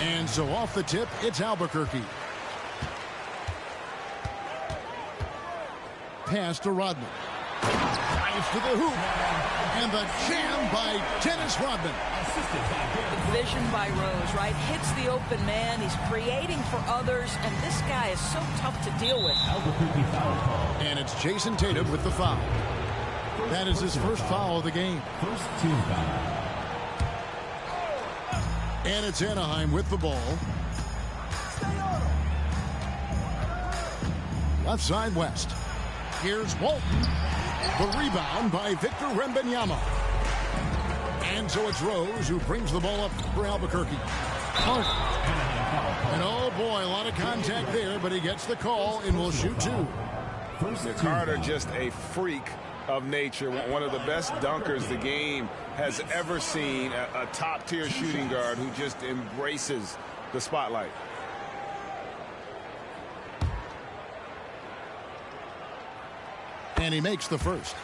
And so off the tip, it's Albuquerque. Pass to Rodman. Drives to the hoop. And the jam by Dennis Rodman. Vision by Rose, right? Hits the open man. He's creating for others. And this guy is so tough to deal with. And it's Jason Tatum with the foul. That is his first foul of the game. First team foul. And it's Anaheim with the ball. Left side West. Here's Walton. The rebound by Victor Wembanyama. And so it's Rose who brings the ball up for Albuquerque. And oh boy, a lot of contact there, but he gets the call and will shoot two. Carter just a freak of nature, one of the best dunkers the game has ever seen, a top-tier shooting guard who just embraces the spotlight. And he makes the first.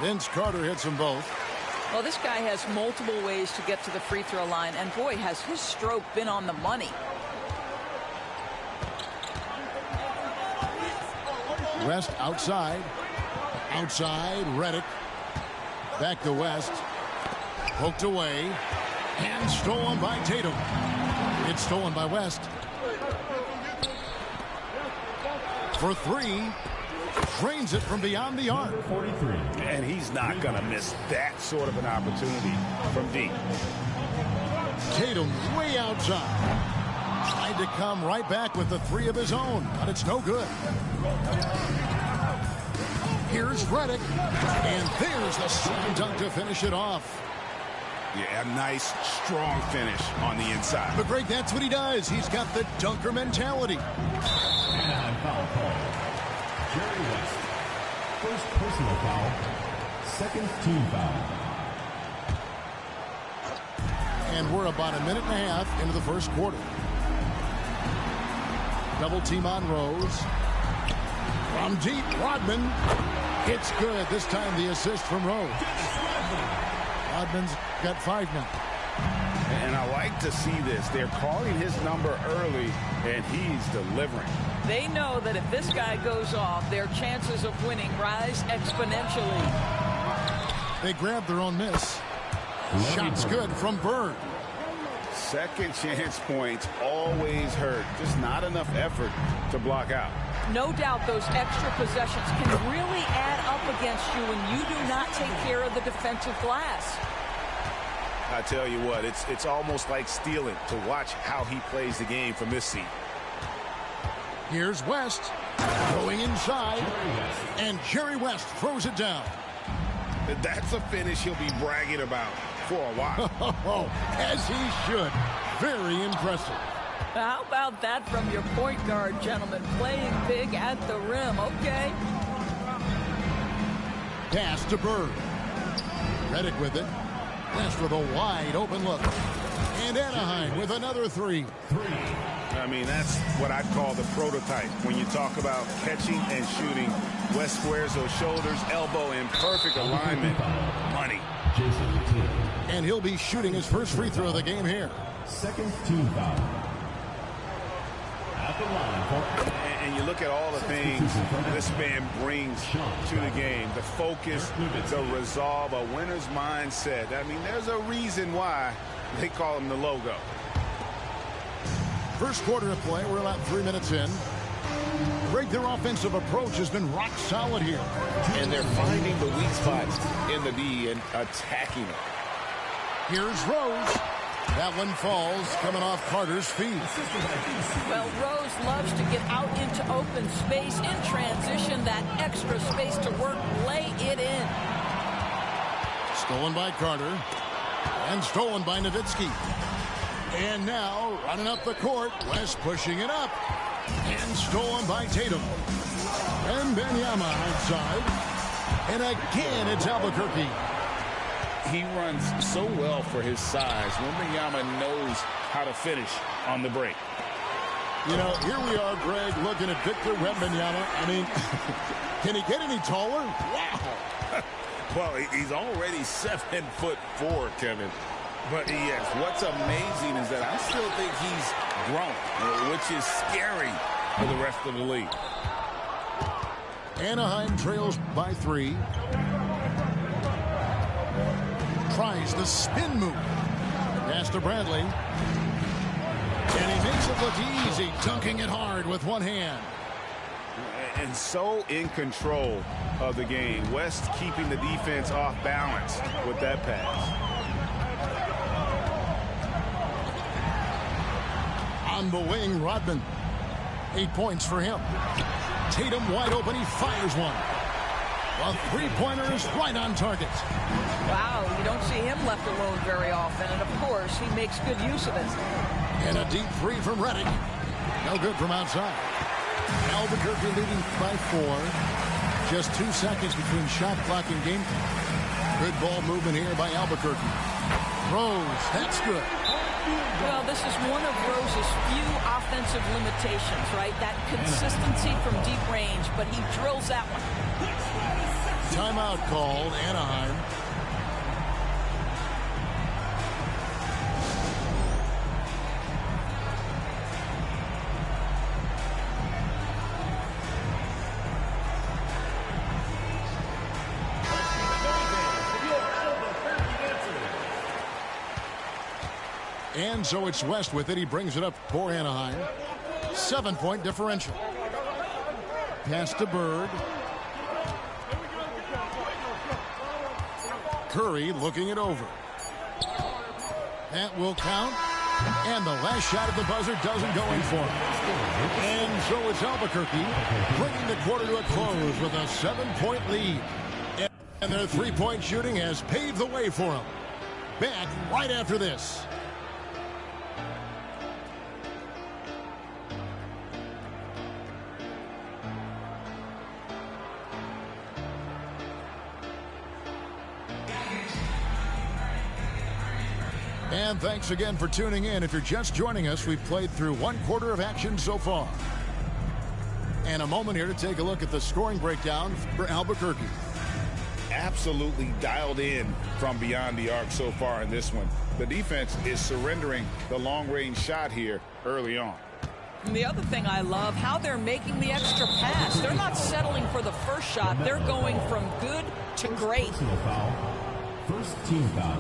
Vince Carter hits them both. Well, this guy has multiple ways to get to the free throw line, and boy, has his stroke been on the money. West outside. Outside, Redick. Back to West. Poked away. And stolen by Tatum. It's stolen by West. For three. Drains it from beyond the arc. 43. And he's not going to miss that sort of an opportunity from deep. Tatum way outside. Tried to come right back with the three of his own, but it's no good. Here's Redick, and there's the slam dunk to finish it off. Yeah, a nice, strong finish on the inside. But Greg, that's what he does. He's got the dunker mentality. Anaheim foul call. Jerry West. First personal foul. Second team foul. And we're about a minute and a half into the first quarter. Double team on Rose. From deep, Rodman. It's good. This time the assist from Rose. Rodman's got 5 now. And I like to see this. They're calling his number early, and he's delivering. They know that if this guy goes off, their chances of winning rise exponentially. They grab their own miss. Shot's good from Bird. Second chance points always hurt. Just not enough effort to block out. No doubt those extra possessions can really add up against you when you do not take care of the defensive glass. I tell you what, it's almost like stealing to watch how he plays the game from this seat. Here's West going inside, and Jerry West throws it down. That's a finish he'll be bragging about for a while. As he should. Very impressive. How about that from your point guard, gentlemen? Playing big at the rim. Okay. Pass to Bird. Redick with it. West with a wide open look. And Anaheim with another three. I mean, that's what I'd call the prototype. When you talk about catching and shooting, West squares those shoulders, elbow in perfect alignment. Money. And he'll be shooting his first free throw of the game here. Second team foul. At the line for... And you look at all the things this man brings to the game. The focus, the resolve, a winner's mindset. I mean, there's a reason why they call him the logo. First quarter of play, we're about 3 minutes in. Greg, their offensive approach has been rock solid here. And they're finding the weak spots in the D and attacking it. Here's Rose. That one falls, coming off Carter's feet. Well, Rose loves to get out into open space in transition, that extra space to work, lay it in. Stolen by Carter. And stolen by Nowitzki. And now, running up the court, West pushing it up. And stolen by Tatum. And Wembanyama outside. And again, it's Albuquerque. He runs so well for his size. Wembanyama knows how to finish on the break. You know, here we are, Greg, looking at Victor Wembanyama. I mean, can he get any taller? Wow. Well, he's already 7'4", Kevin. But yes, what's amazing is that I still think he's grown, which is scary for the rest of the league. Anaheim trails by 3. Tries the spin move. Pass to Bradley. And he makes it look easy, dunking it hard with one hand. And so in control of the game. West keeping the defense off balance with that pass. On the wing, Rodman. 8 points for him. Tatum wide open. He fires one. A three-pointer is right on target. Wow, you don't see him left alone very often. And, of course, he makes good use of it. And a deep three from Reddick. No good from outside. Albuquerque leading by 4. Just 2 seconds between shot clock and game clock. Good ball movement here by Albuquerque. Rose, that's good. Well, this is one of Rose's few offensive limitations, right? That consistency from deep range, but he drills that one. Timeout called, Anaheim. And so it's West with it. He brings it up for Anaheim. 7-point differential. Pass to Bird. Curry looking it over. That will count. And the last shot at the buzzer doesn't go in for him. And so it's Albuquerque bringing the quarter to a close with a 7-point lead. And their three-point shooting has paved the way for them. Back right after this. And thanks again for tuning in. If you're just joining us, we've played through 1/4 of action so far. And a moment here to take a look at the scoring breakdown for Albuquerque. Absolutely dialed in from beyond the arc so far in this one. The defense is surrendering the long-range shot here early on. And the other thing I love, how they're making the extra pass. They're not settling for the first shot. They're going from good to great. Personal foul. First team foul.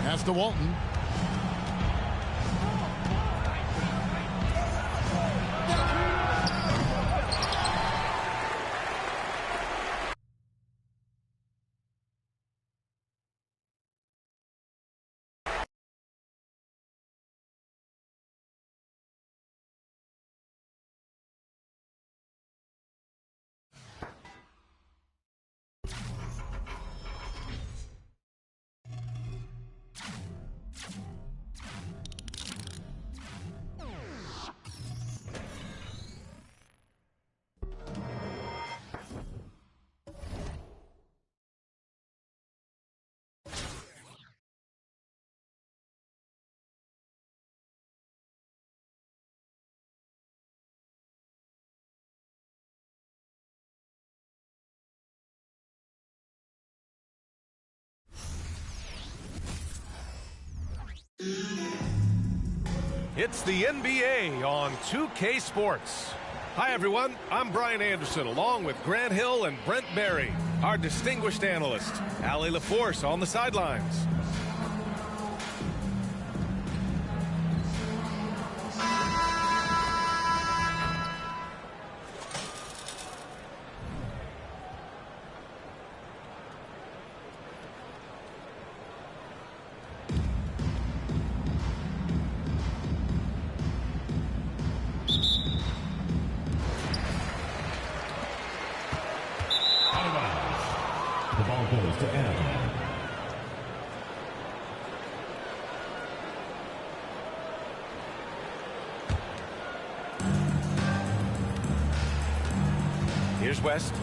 Pass to Walton. It's the NBA on 2K Sports. Hi, everyone. I'm Brian Anderson, along with Grant Hill and Brent Berry, our distinguished analyst. Allie LaForce on the sidelines. The ball goes to Anaheim. Here's West.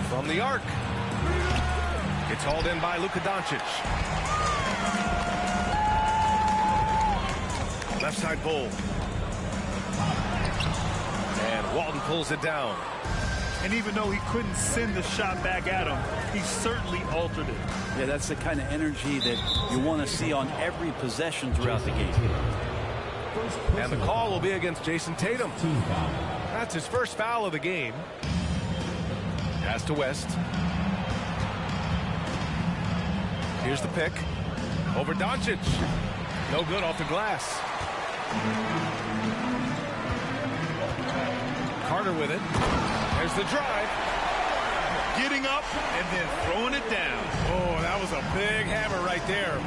From the arc. It's hauled in by Luka Doncic. Left side Bull. And Walton pulls it down. And even though he couldn't send the shot back at him, he certainly altered it. Yeah, that's the kind of energy that you want to see on every possession throughout the game. And the call will be against Jason Tatum. Team foul. That's his first foul of the game. Pass to West. Here's the pick. Over Doncic. No good off the glass. Carter with it. There's the drive. Getting up and then throwing it down. Oh, that was a big hammer right there.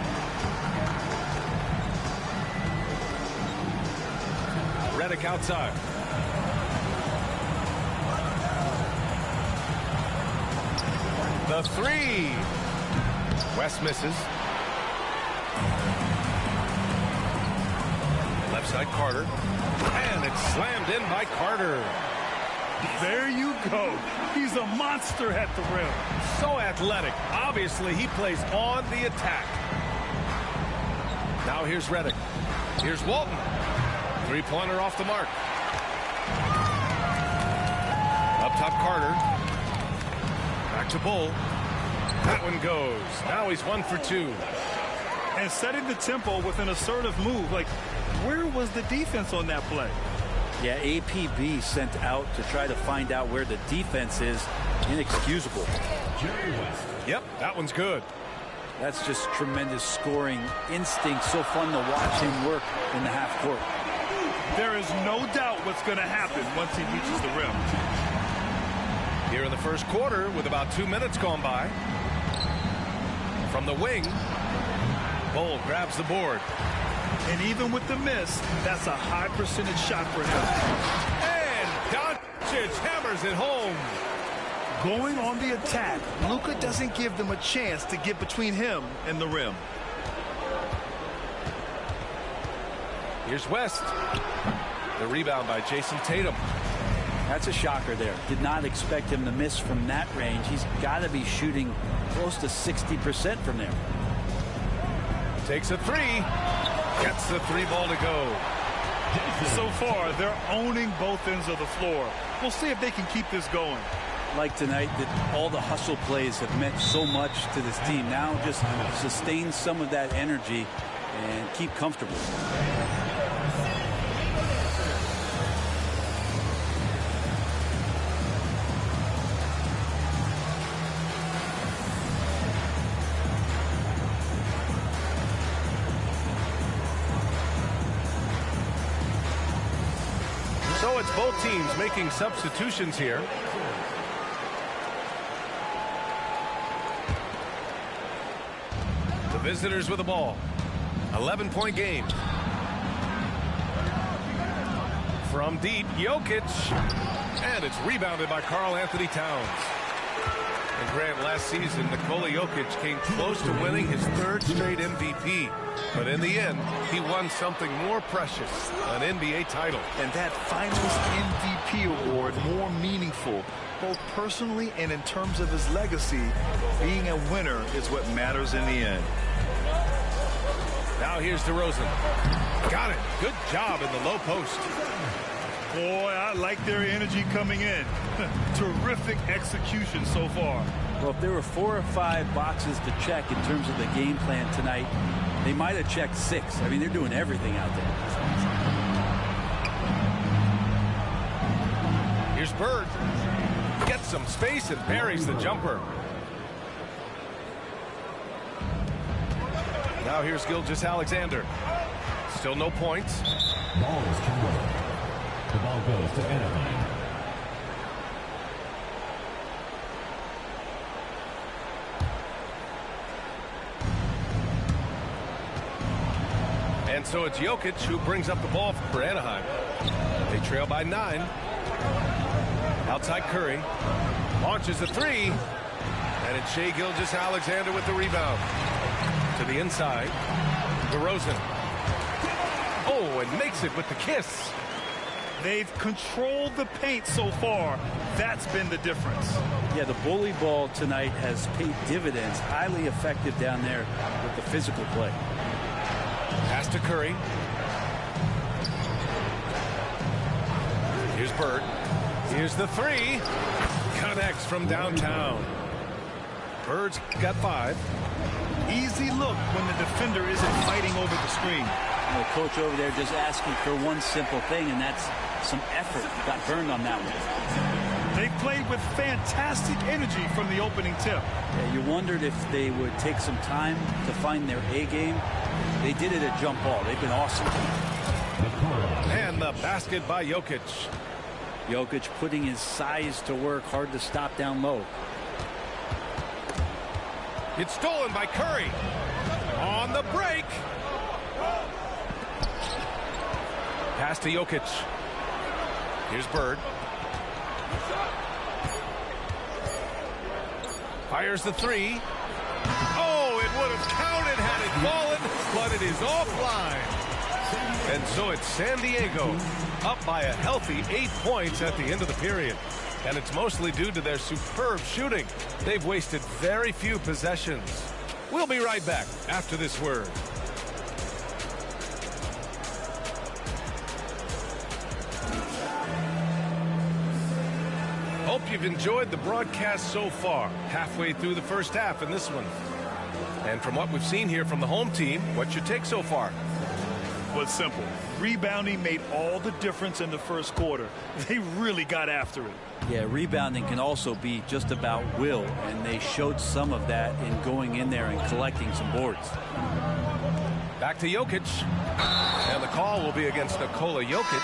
Redick outside. The three. West misses. Left side Carter. And it's slammed in by Carter. There you go. He's a monster at the rim. So athletic. Obviously, he plays on the attack. Now here's Redick. Here's Walton. Three-pointer off the mark. Up top, Carter. Back to Bull. That one goes. Now he's 1 for 2. And setting the tempo with an assertive move. Like, where was the defense on that play? Yeah, APB sent out to try to find out where the defense is. Inexcusable. Jerry West. Yep, that one's good. That's just tremendous scoring instinct. So fun to watch him work in the half court. There is no doubt what's going to happen once he reaches the rim. Here in the first quarter with about 2 minutes gone by. From the wing, Bull grabs the board. And even with the miss, that's a high percentage shot for him. And Doncic hammers it home. Going on the attack, Luka doesn't give them a chance to get between him and the rim. Here's West. The rebound by Jason Tatum. That's a shocker there. Did not expect him to miss from that range. He's got to be shooting close to 60% from there. Takes a three. Gets the three ball to go. So far, they're owning both ends of the floor. We'll see if they can keep this going. Like tonight, that all the hustle plays have meant so much to this team. Now just sustain some of that energy and keep comfortable. So it's both teams making substitutions here. The visitors with the ball. 11-point game. From deep, Jokic. And it's rebounded by Karl-Anthony Towns. And Grant, last season, Nikola Jokic came close to winning his third straight MVP. But in the end, he won something more precious, an NBA title. And that Finals MVP award more meaningful, both personally and in terms of his legacy. Being a winner is what matters in the end. Now here's DeRozan. Got it. Good job in the low post. Boy, I like their energy coming in. Terrific execution so far. Well, if there were 4 or 5 boxes to check in terms of the game plan tonight, they might have checked 6. I mean, they're doing everything out there. Here's Bird. Gets some space and buries the jumper. Now here's Gilgeous-Alexander. Still no points. Ball is turned over. The ball goes to Anaheim. And so it's Jokic who brings up the ball for Anaheim. They trail by 9. Outside Curry. Launches a three. And it's Shai Gilgeous-Alexander with the rebound. To the inside. DeRozan. Oh, and makes it with the kiss. They've controlled the paint so far. That's been the difference. Yeah, the bully ball tonight has paid dividends. Highly effective down there with the physical play. Pass to Curry. Here's Bird. Here's the three. Connects from downtown. Bird's got 5. Easy look when the defender isn't fighting over the screen. The coach over there just asking for one simple thing, and that's some effort. Got burned on that one. They played with fantastic energy from the opening tip. Yeah, you wondered if they would take some time to find their A game. They did it at jump ball. They've been awesome. And the basket by Jokic. Jokic putting his size to work. Hard to stop down low. It's stolen by Curry. On the break. Pass to Jokic. Here's Bird. Fires the three. Oh, it would have counted had it fallen, but it is offline. And so it's San Diego up by a healthy 8 points at the end of the period. And it's mostly due to their superb shooting. They've wasted very few possessions. We'll be right back after this word. Hope you've enjoyed the broadcast so far. Halfway through the first half in this one. And from what we've seen here from the home team, what's your take so far? Well, it's simple. Rebounding made all the difference in the first quarter. They really got after it. Yeah, rebounding can also be just about will, and they showed some of that in going in there and collecting some boards. Back to Jokic. And the call will be against Nikola Jokic.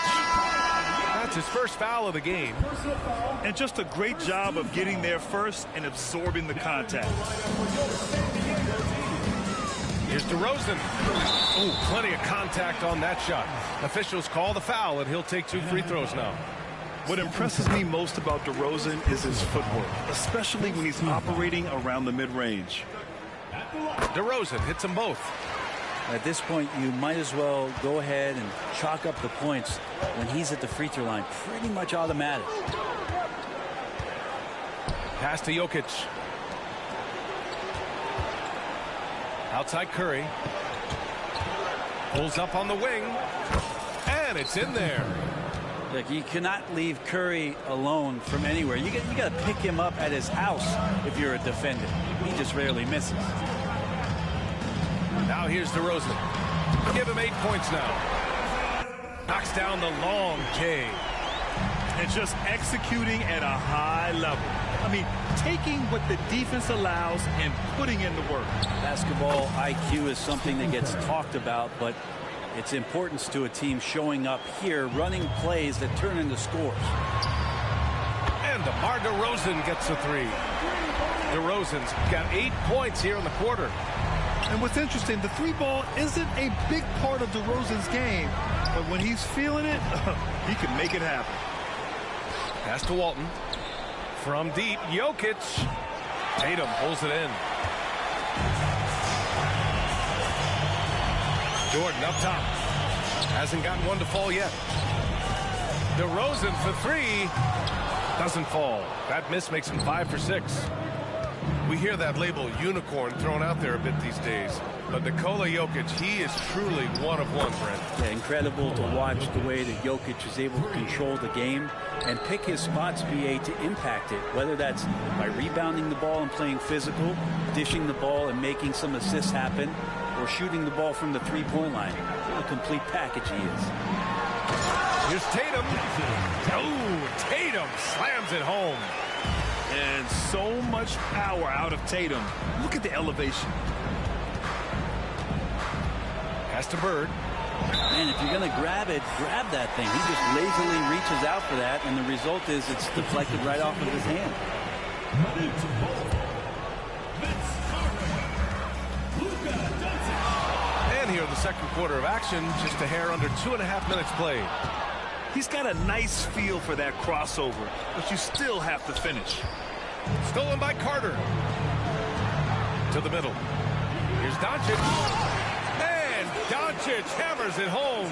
That's his first foul of the game. And just a great job of getting there first and absorbing the contact. Here's DeRozan. Oh, plenty of contact on that shot. Officials call the foul, and he'll take 2 free throws now. What impresses me most about DeRozan is his footwork, especially when he's operating around the mid-range. DeRozan hits them both. At this point, you might as well go ahead and chalk up the points when he's at the free throw line. Pretty much automatic. Pass to Jokic. Outside Curry. Pulls up on the wing. And it's in there. Look, you cannot leave Curry alone from anywhere. You got to pick him up at his house if you're a defender. He just rarely misses. Now here's DeRozan. Give him 8 points now. Knocks down the long K. And just executing at a high level. I mean, taking what the defense allows and putting in the work. Basketball IQ is something that gets talked about, but its importance to a team showing up here, running plays that turn into scores. And DeMar DeRozan gets a 3. DeRozan's got 8 points here in the quarter. And what's interesting, the 3-ball isn't a big part of DeRozan's game, but when he's feeling it, he can make it happen. Pass to Walton. From deep, Jokic. Tatum pulls it in. Jordan up top. Hasn't gotten one to fall yet. DeRozan for 3. Doesn't fall. That miss makes him 5 for 6. We hear that label unicorn thrown out there a bit these days. But Nikola Jokic, he is truly one of one, Brent. Yeah, incredible to watch the way that Jokic is able to control the game and pick his spots, BA, to impact it, whether that's by rebounding the ball and playing physical, dishing the ball and making some assists happen, or shooting the ball from the three-point line. What a complete package he is. Here's Tatum. Oh, Tatum slams it home. And so much power out of Tatum. Look at the elevation. Pass to Bird. Man, if you're going to grab it, grab that thing. He just lazily reaches out for that, and the result is it's deflected right off of his hand. And here in the second quarter of action, just a hair under 2.5 minutes played. He's got a nice feel for that crossover, but you still have to finish. Stolen by Carter. To the middle. Here's Doncic. And Doncic hammers it home.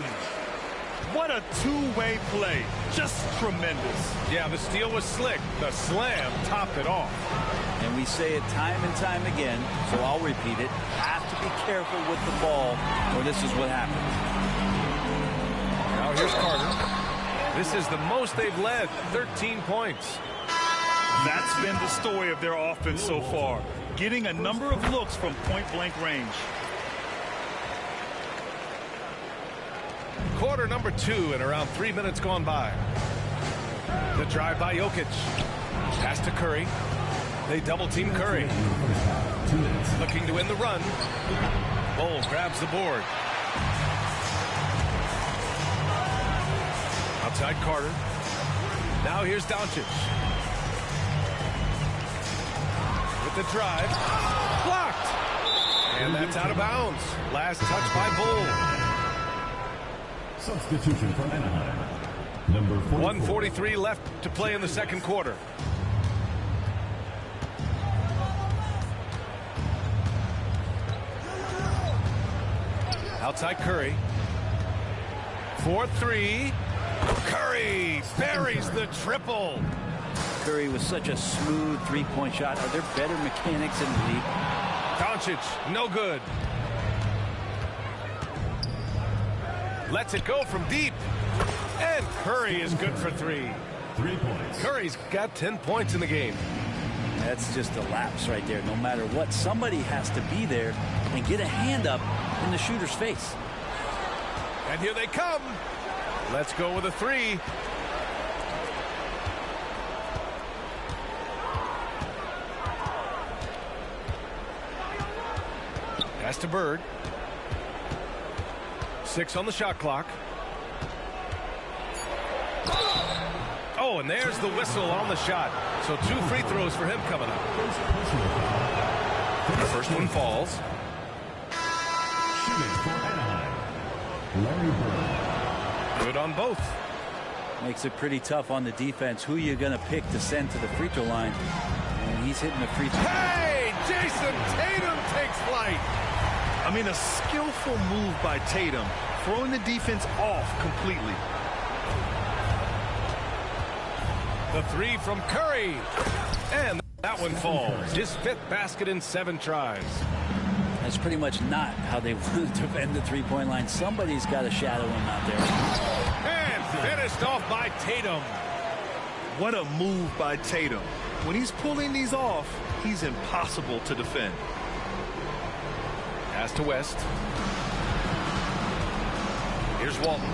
What a two-way play. Just tremendous. Yeah, the steal was slick. The slam topped it off. And we say it time and time again, so I'll repeat it. Have to be careful with the ball, or this is what happens. Now here's Carter. This is the most they've led, 13 points. That's been the story of their offense so far, getting a number of looks from point-blank range. Quarter number 2 and around 3 minutes gone by. The drive by Jokic. Pass to Curry. They double-team Curry. Looking to win the run. Bol grabs the board. Outside Carter. Now here's Doncic. With the drive. Blocked. And that's out of bounds. Last touch by Bol. Substitution from Anaheim. Number 1:43 left to play in the second quarter. Outside Curry. 4-3. Curry buries the triple. Curry was such a smooth three-point shot. Are there better mechanics in the league? Doncic, no good. Lets it go from deep. And Curry is good for 3. 3 points. Curry's got 10 points in the game. That's just a lapse right there. No matter what, somebody has to be there and get a hand up in the shooter's face. And here they come. Let's go with a 3. Pass to Bird. 6 on the shot clock. Oh, and there's the whistle on the shot. So 2 free throws for him coming up. The first one falls. Shooting for Anaheim. Larry Bird. Good on both. Makes it pretty tough on the defense. Who you going to pick to send to the free throw line? And he's hitting the free throw. Hey, Jason Tatum takes flight. I mean, a skillful move by Tatum, throwing the defense off completely. The 3 from Curry. And that one falls. His 5th basket in 7 tries. That's pretty much not how they want to defend the three-point line. Somebody's got to shadow him out there. And finished off by Tatum. What a move by Tatum. When he's pulling these off, he's impossible to defend. Pass to West. Here's Walton.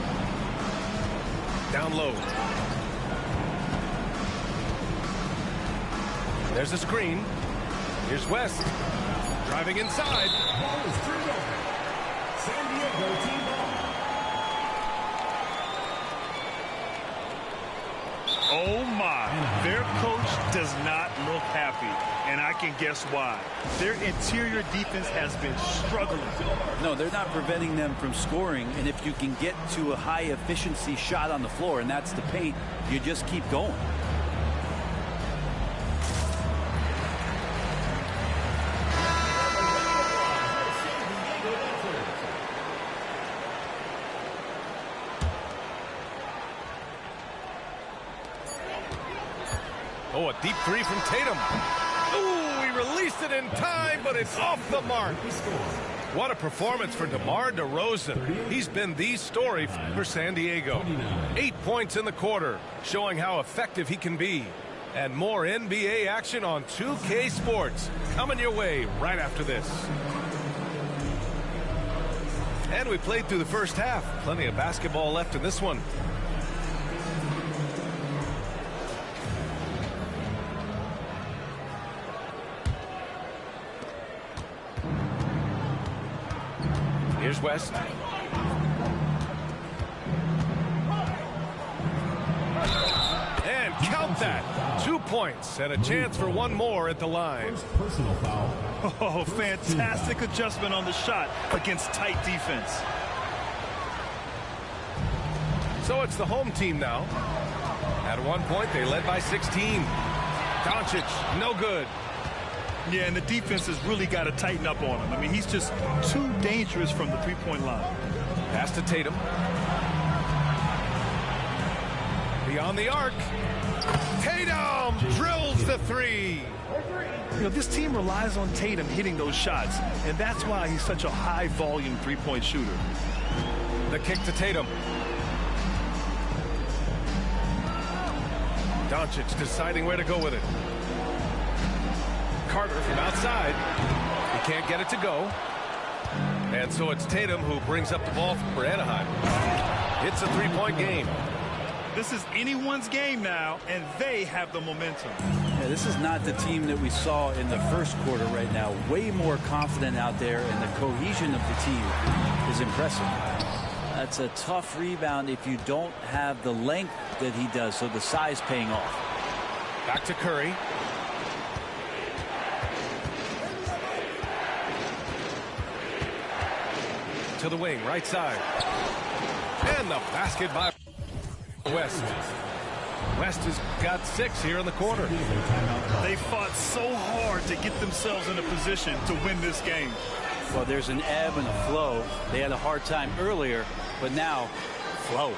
Down low. There's a screen. Here's West. Driving inside. Ball is turned over. San Diego team ball. Oh my, their coach does not look happy, and I can guess why. Their interior defense has been struggling. No, they're not preventing them from scoring, and if you can get to a high efficiency shot on the floor, and that's the paint, you just keep going. Oh, a deep 3 from Tatum. Ooh, he released it in time, but it's off the mark. What a performance for DeMar DeRozan. He's been the story for San Diego. 8 points in the quarter, showing how effective he can be. And more NBA action on 2K Sports coming your way right after this. And we played through the first half. Plenty of basketball left in this one. Here's West. And count that. 2 points and a chance for one more at the line. Personal foul. Oh, fantastic adjustment on the shot against tight defense. So it's the home team now. At one point, they led by 16. Doncic, no good. Yeah, and the defense has really got to tighten up on him. I mean, he's just too dangerous from the three-point line. Pass to Tatum. Beyond the arc. Tatum drills the 3. You know, this team relies on Tatum hitting those shots, and that's why he's such a high-volume three-point shooter. The kick to Tatum. Doncic deciding where to go with it. Carter from outside. He can't get it to go. And so it's Tatum who brings up the ball for Anaheim. It's a three-point game. This is anyone's game now, and they have the momentum. Yeah, this is not the team that we saw in the first quarter right now. Way more confident out there, and the cohesion of the team is impressive. That's a tough rebound if you don't have the length that he does, so the size paying off. Back to Curry. To the wing, right side. And the basket by West. West has got 6 here in the quarter. They fought so hard to get themselves in a position to win this game. Well, there's an ebb and a flow. They had a hard time earlier, but now, flow.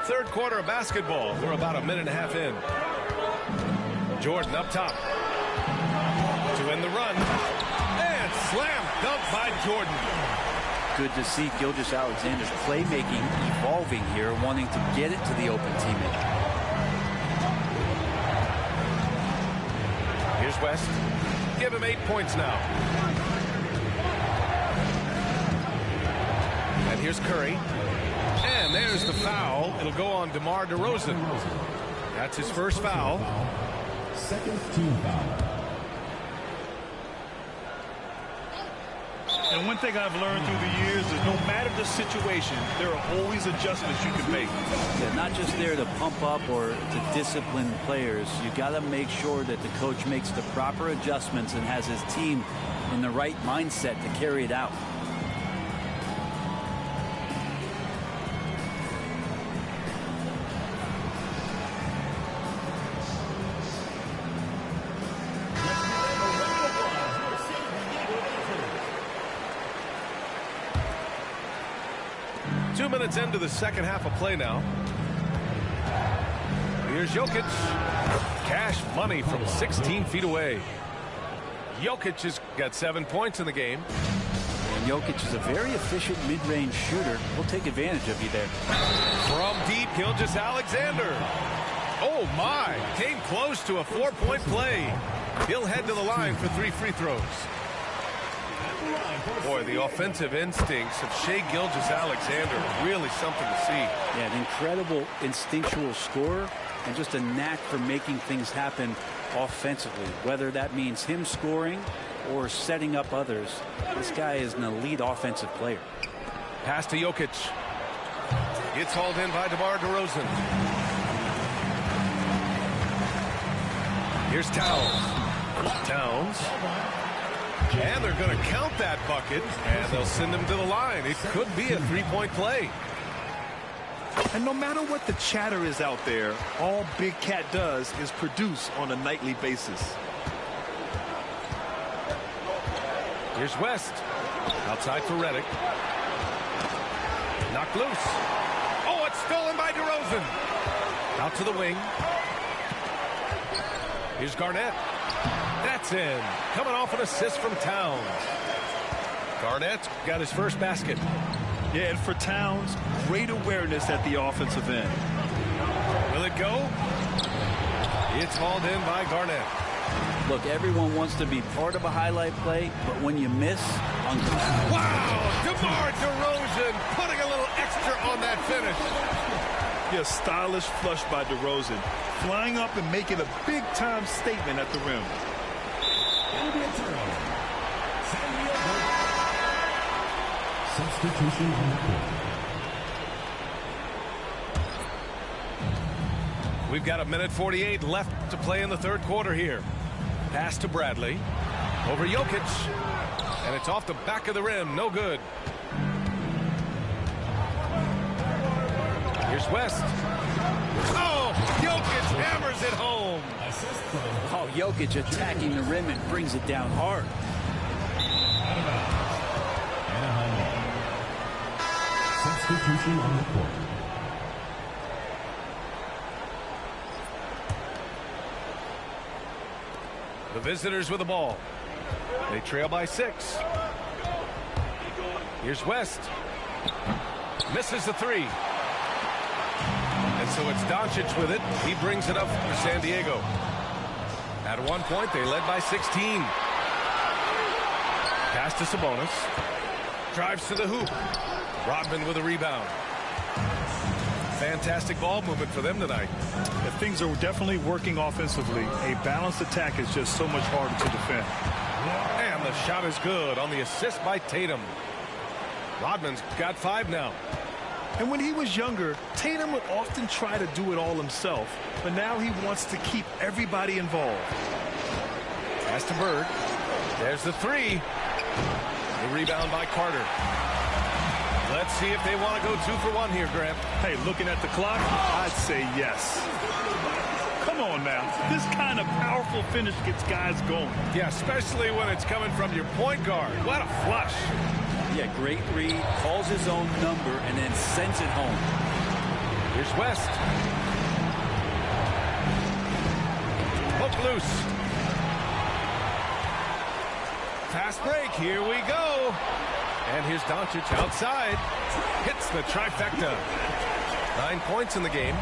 Third quarter of basketball. We're about a minute and a half in. Jordan up top. To end the run. And slam dunk by Jordan. Good to see Gilgeous-Alexander's playmaking evolving here, wanting to get it to the open teammate. Here's West. Give him 8 points now. And here's Curry. And there's the foul. It'll go on DeMar DeRozan. That's his first foul. Second team foul. And one thing I've learned through the years is no matter the situation, there are always adjustments you can make. They're not just there to pump up or to discipline players. You got to make sure that the coach makes the proper adjustments and has his team in the right mindset to carry it out. Minutes into the second half of play now. Here's Jokic. Cash money from 16 feet away. Jokic has got 7 points in the game. And Jokic is a very efficient mid-range shooter. He'll take advantage of you there. From deep, Gilgeous-Alexander. Oh my, came close to a 4-point play. He'll head to the line for 3 free throws. Boy, the offensive instincts of Shai Gilgeous-Alexander, really something to see. Yeah, an incredible instinctual scorer and just a knack for making things happen offensively, whether that means him scoring or setting up others. This guy is an elite offensive player. Pass to Jokic. It's hauled in by DeMar DeRozan. Here's Towns. And they're going to count that bucket, and they'll send him to the line. It could be a 3-point play. And no matter what the chatter is out there, all Big Cat does is produce on a nightly basis. Here's West. Outside for Redick. Knocked loose. Oh, it's stolen by DeRozan. Out to the wing. Here's Garnett. That's in. Coming off an assist from Towns. Garnett got his first basket. Yeah, and for Towns, great awareness at the offensive end. Will it go? It's hauled in by Garnett. Look, everyone wants to be part of a highlight play, but when you miss, uncomfortable. Wow! DeMar DeRozan putting a little extra on that finish. Yeah, stylish flush by DeRozan. Flying up and making a big-time statement at the rim. Substitution on the court. We've got a minute 48 left to play in the third quarter here. Pass to Bradley. Over Jokic. And it's off the back of the rim. No good. Here's West. Oh, Jokic hammers it home. Oh, Jokic attacking the rim and brings it down hard. Substitution on the court. The visitors with the ball. They trail by 6. Here's West. Misses the 3. And so it's Doncic with it. He brings it up for San Diego. At one point, they led by 16. Pass to Sabonis. Drives to the hoop. Rodman with a rebound. Fantastic ball movement for them tonight. If things are definitely working offensively, a balanced attack is just so much harder to defend. And the shot is good on the assist by Tatum. Rodman's got 5 now. And when he was younger, Tatum would often try to do it all himself, but now he wants to keep everybody involved. Pass to Bird. There's the 3. The rebound by Carter. Let's see if they want to go 2 for 1 here, Grant. Hey, looking at the clock, I'd say yes. Come on now. This kind of powerful finish gets guys going. Yeah, especially when it's coming from your point guard. What a flush. Yeah, great read. Calls his own number and then sends it home. Here's West. Hook loose. Fast break. Here we go. And here's Doncic outside. Hits the trifecta. 9 points in the game.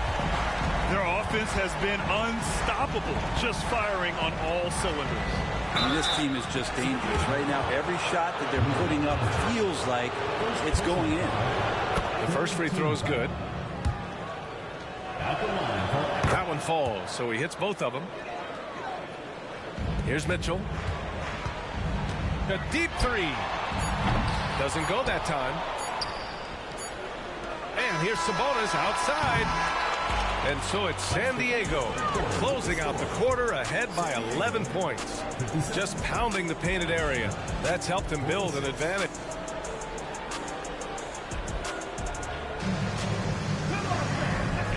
Their offense has been unstoppable, just firing on all cylinders. I mean, this team is just dangerous. Right now, every shot that they're putting up feels like it's going in. The first free throw is good. That one falls, so he hits both of them. Here's Mitchell. A deep 3. Doesn't go that time. And here's Sabonis outside. And so it's San Diego closing out the quarter ahead by 11 points. Just pounding the painted area. That's helped them build an advantage.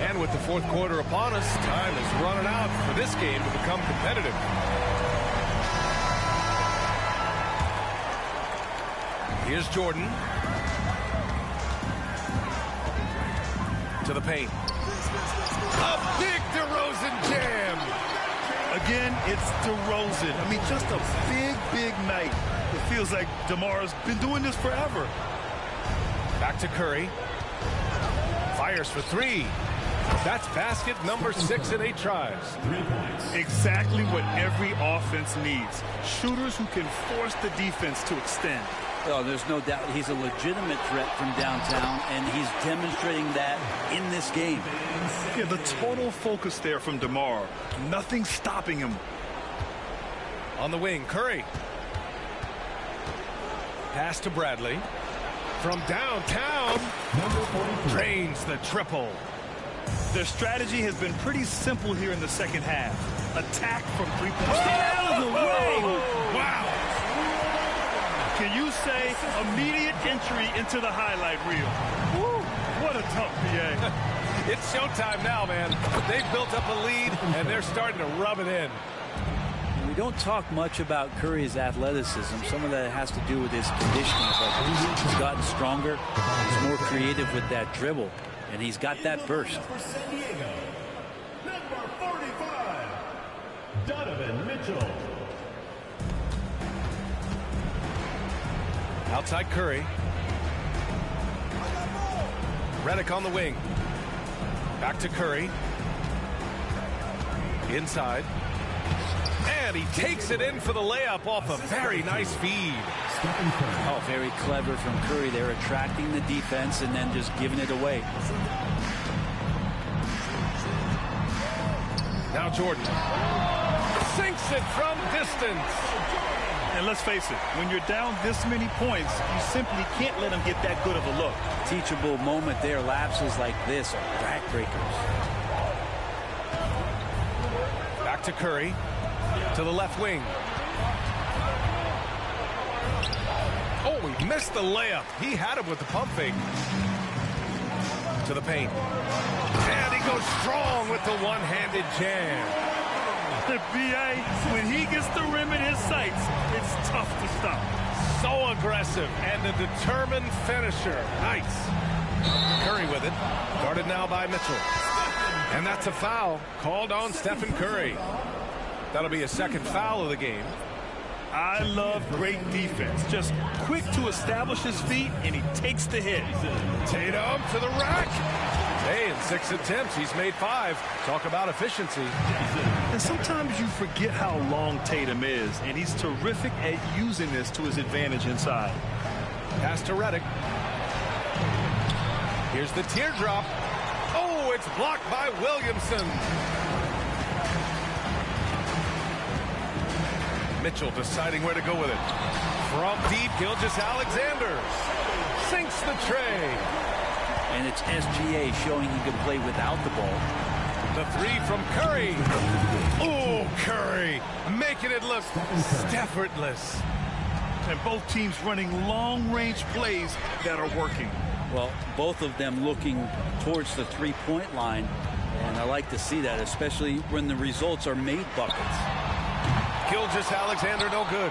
And with the fourth quarter upon us, time is running out for this game to become competitive. Here's Jordan. To the paint. A big DeRozan jam. Again, it's DeRozan. I mean, just a big night. It feels like DeMar's been doing this forever. Back to Curry. Fires for 3. That's basket number 6 in 8 tries. Exactly what every offense needs. Shooters who can force the defense to extend. Oh, there's no doubt he's a legitimate threat from downtown, and he's demonstrating that in this game. Yeah, the total focus there from DeMar. Nothing stopping him. On the wing, Curry. Pass to Bradley. From downtown, drains the triple. Their strategy has been pretty simple here in the second half. Attack from 3-point. Stay out of the way! Wow! Can you say immediate entry into the highlight reel? Woo, what a tough PA. It's showtime now, man. They've built up a lead, and they're starting to rub it in. We don't talk much about Curry's athleticism. Some of that has to do with his conditioning, but he's gotten stronger. He's more creative with that dribble, and he's got that burst. For San Diego, number 45, Donovan Mitchell. Outside Curry. Redick on the wing. Back to Curry. Inside. And he takes it in for the layup off a very nice feed. Oh, very clever from Curry. They're attracting the defense and then just giving it away. Now Jordan. Sinks it from distance. And let's face it, when you're down this many points, you simply can't let them get that good of a look. Teachable moment there. Lapses like this are backbreakers. Back to Curry. To the left wing. Oh, he missed the layup. He had him with the pump fake. To the paint. And he goes strong with the one-handed jam. The BA, when he gets the rim in his sights, it's tough to stop. So aggressive and a determined finisher. Nice. Curry with it. Guarded now by Mitchell. And that's a foul called on Stephen Curry. That'll be a second foul of the game. I love great defense. Just quick to establish his feet, and he takes the hit. Tatum to the rack. Hey, in 6 attempts, he's made 5. Talk about efficiency. And sometimes you forget how long Tatum is, and he's terrific at using this to his advantage inside. Pass to Redick. Here's the teardrop. Oh, it's blocked by Williamson. Mitchell deciding where to go with it. From deep, Gilgeous-Alexander sinks the tray. And it's SGA showing he can play without the ball. The 3 from Curry. Oh, Curry making it look effortless. And both teams running long-range plays that are working. Well, both of them looking towards the three-point line. And I like to see that, especially when the results are made buckets. Gilgeous-Alexander no good.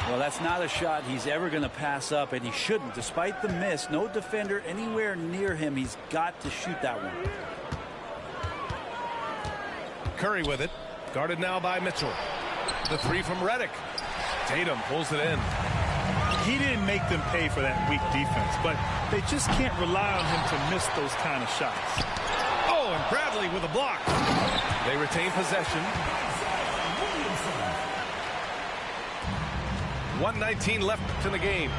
Well, that's not a shot he's ever going to pass up, and he shouldn't. Despite the miss, no defender anywhere near him. He's got to shoot that one. Curry with it. Guarded now by Mitchell. The 3 from Redick. Tatum pulls it in. He didn't make them pay for that weak defense, but they just can't rely on him to miss those kind of shots. Oh, and Bradley with a block. They retain possession. 1:19 left in the game.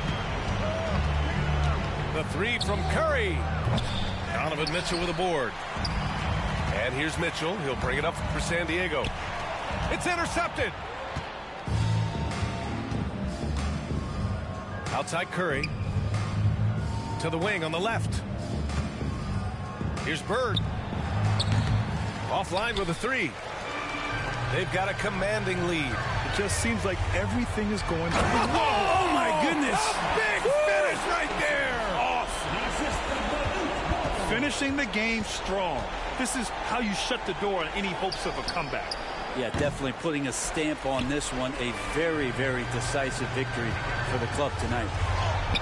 The 3 from Curry. Donovan Mitchell with a board. And here's Mitchell. He'll bring it up for San Diego. It's intercepted. Outside Curry. To the wing on the left. Here's Bird. Offline with a 3. They've got a commanding lead. It just seems like everything is going Oh, my goodness. Big finish right there. finishing the game strong. This is how you shut the door on any hopes of a comeback. Yeah, definitely putting a stamp on this one. A very, very decisive victory for the club tonight.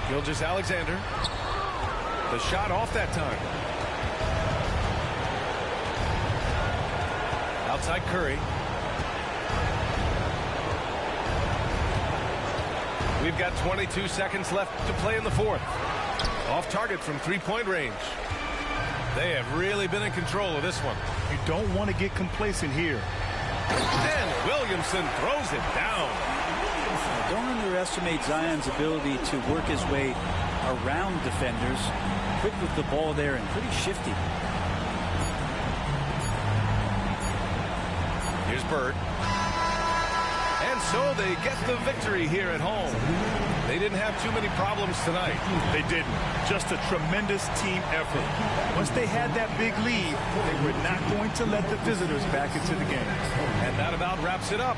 Gilgeous-Alexander. The shot off that time. Outside Curry. We've got 22 seconds left to play in the fourth. Off target from three-point range. They have really been in control of this one. You don't want to get complacent here. And Williamson throws it down. Don't underestimate Zion's ability to work his way around defenders. Quick with the ball there and pretty shifty. Here's Bird. And so they get the victory here at home. They didn't have too many problems tonight. They didn't. Just a tremendous team effort. Once they had that big lead, they were not going to let the visitors back into the game. And that about wraps it up.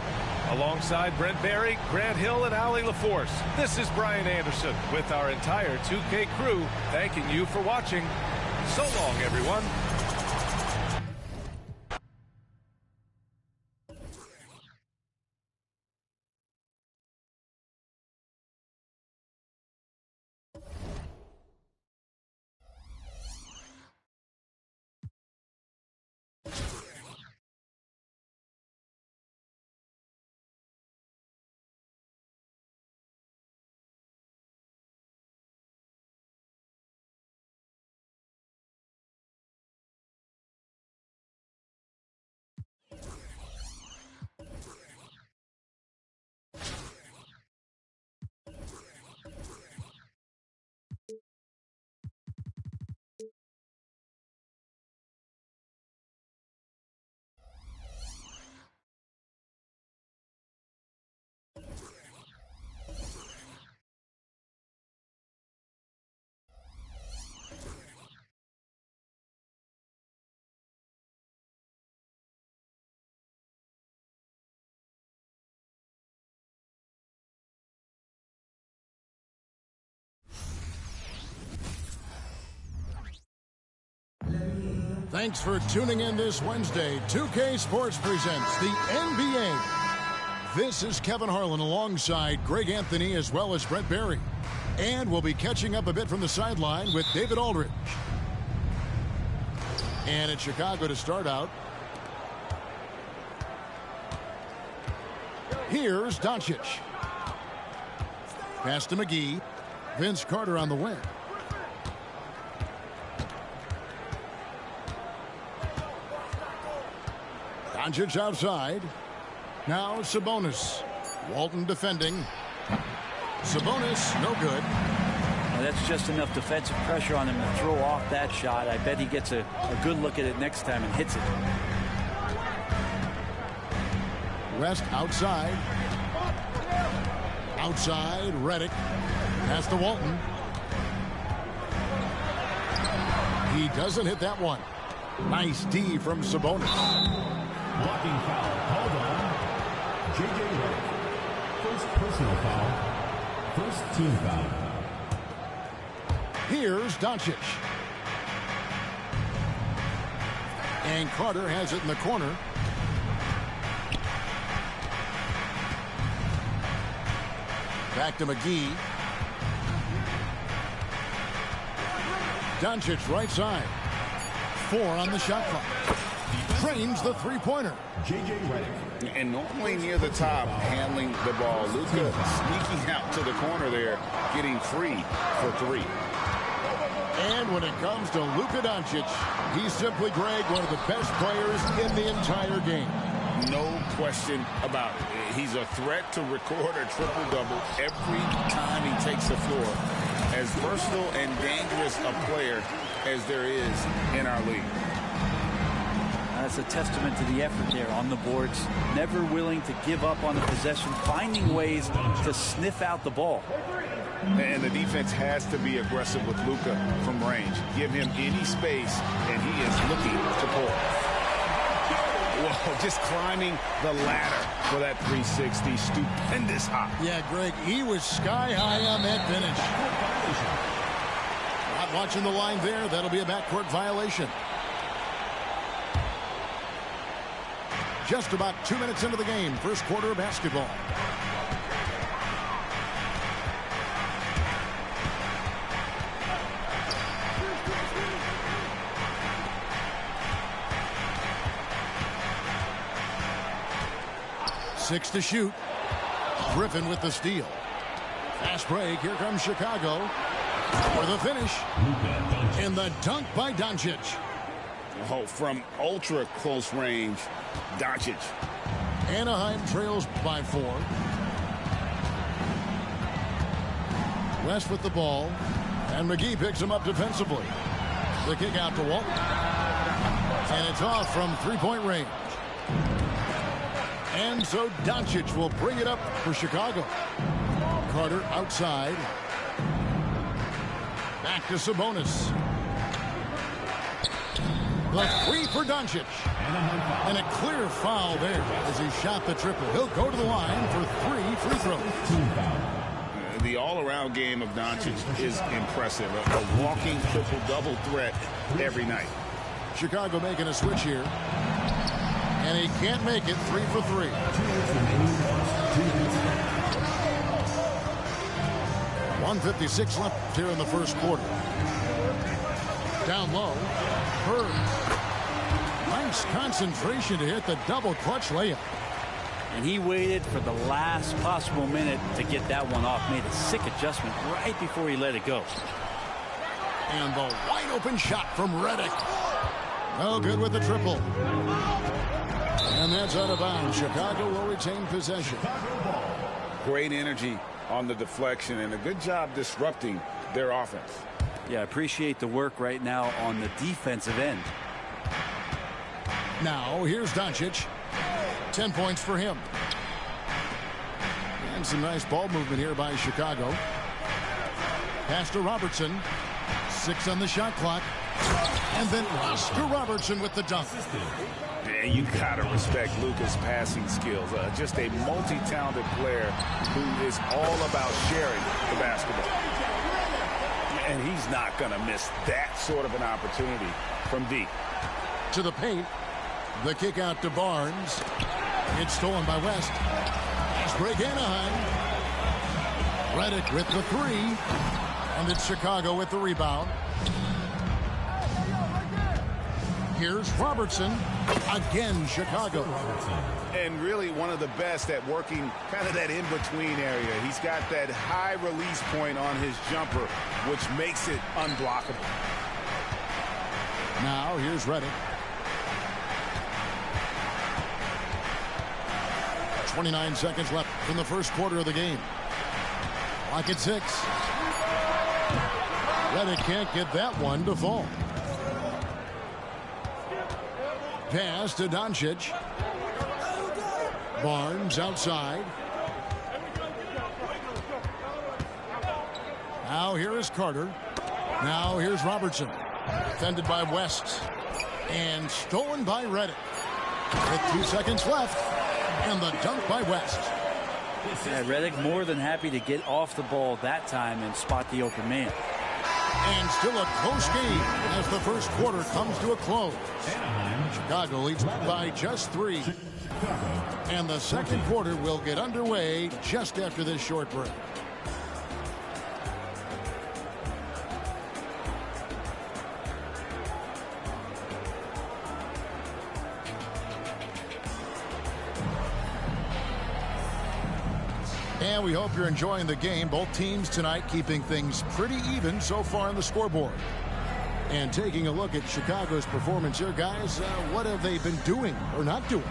Alongside Brent Barry, Grant Hill, and Allie LaForce, this is Brian Anderson with our entire 2K crew thanking you for watching. So long, everyone. Thanks for tuning in this Wednesday. 2K Sports presents the NBA. This is Kevin Harlan alongside Greg Anthony as well as Brent Barry. And we'll be catching up a bit from the sideline with David Aldridge. And it's Chicago to start out. Here's Doncic. Pass to McGee. Vince Carter on the wing. Doncic outside. Now Sabonis. Walton defending. Sabonis, no good. Now that's just enough defensive pressure on him to throw off that shot. I bet he gets a good look at it next time and hits it. West outside. Outside, Redick. Pass to Walton. He doesn't hit that one. Nice D from Sabonis. Blocking foul called on J.J. Redick. First personal foul. First team foul. Here's Doncic. And Carter has it in the corner. Back to McGee. Doncic right side. 4 on the shot clock. Trains the three-pointer. J.J. Redick. And normally near the top, handling the ball. Luka sneaking out to the corner there, getting free for 3. And when it comes to Luka Doncic, he's simply, Greg, one of the best players in the entire game. No question about it. He's a threat to record a triple-double every time he takes the floor. As versatile and dangerous a player as there is in our league. That's a testament to the effort there on the boards. Never willing to give up on the possession, finding ways to sniff out the ball. And the defense has to be aggressive with Luka from range. Give him any space, and he is looking to pull. Whoa, just climbing the ladder for that 360. Stupendous hop. Yeah, Greg, he was sky high on that finish. Not watching the line there. That'll be a backcourt violation. Just about 2 minutes into the game. First quarter of basketball. Six to shoot. Griffin with the steal. Fast break. Here comes Chicago for the finish. In the dunk by Doncic. Oh, from ultra close range, Doncic. Anaheim trails by 4. West with the ball. And McGee picks him up defensively. The kick out to Walton. And it's off from three-point range. And so Doncic will bring it up for Chicago. Carter outside. Back to Sabonis. The 3 for Doncic. And a clear foul there as he shot the triple. He'll go to the line for 3 free throws. The all-around game of Doncic is impressive. A walking triple-double threat every night. Chicago making a switch here. And he can't make it. 3 for 3. 1:56 left here in the first quarter. Down low. Hurd. Nice concentration to hit the double clutch layup. And he waited for the last possible minute to get that one off. Made a sick adjustment right before he let it go. And the wide open shot from Redick. No good with the triple. And that's out of bounds. Chicago will retain possession. Great energy on the deflection and a good job disrupting their offense. Yeah, I appreciate the work right now on the defensive end. Now here's Doncic. 10 points for him. And some nice ball movement here by Chicago. Pass to Robertson. 6 on the shot clock. And then Oscar Robertson with the dunk. And you gotta respect Luka's passing skills. Just a multi-talented player who is all about sharing the basketball. And he's not gonna miss that sort of an opportunity from deep. To the paint. The kick out to Barnes. It's stolen by West. Fast break Anaheim. Redick with the 3. And it's Chicago with the rebound. Here's Robertson. Again, Chicago. And really one of the best at working kind of that in-between area. He's got that high release point on his jumper, which makes it unblockable. Now here's Redick. 29 seconds left in the first quarter of the game. Clock at 6. Redick can't get that one to fall. Pass to Doncic. Barnes outside. Now here is Carter. Now here's Robertson. Defended by West. And stolen by Redick. With 2 seconds left. And the dunk by West. Yeah, Redick more than happy to get off the ball that time and spot the open man. And still a close game as the first quarter comes to a close. Chicago leads by just 3. And the second quarter will get underway just after this short break. And we hope you're enjoying the game. Both teams tonight keeping things pretty even so far on the scoreboard. And taking a look at Chicago's performance here, guys, what have they been doing or not doing?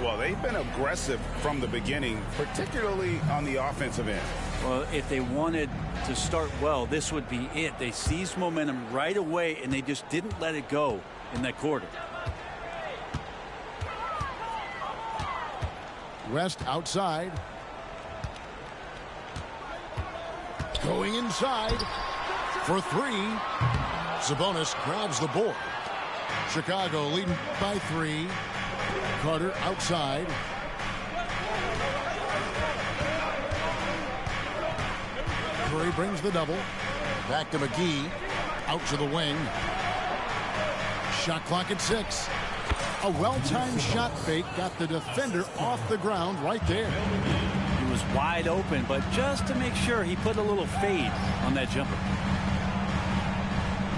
Well, they've been aggressive from the beginning, particularly on the offensive end. Well, if they wanted to start well, this would be it. They seized momentum right away, and they just didn't let it go in that quarter. West outside. Going inside for 3. Sabonis grabs the board. Chicago leading by 3. Carter outside. Curry brings the double. Back to McGee. Out to the wing. Shot clock at 6. A well-timed shot fake got the defender off the ground right there. He was wide open, but just to make sure, he put a little fade on that jumper.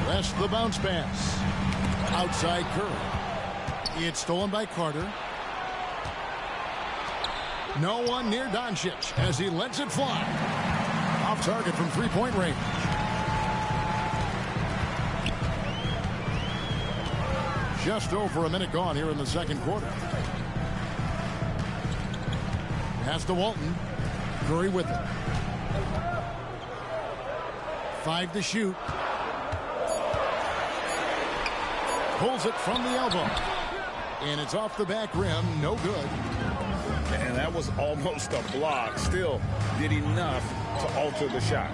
West the bounce pass. Outside Curry. It's stolen by Carter. No one near Doncic as he lets it fly. Off target from three-point range. Just over a minute gone here in the second quarter. Pass to Walton. Curry with it. 5 to shoot. Pulls it from the elbow. And it's off the back rim. No good. And that was almost a block. Still did enough to alter the shot.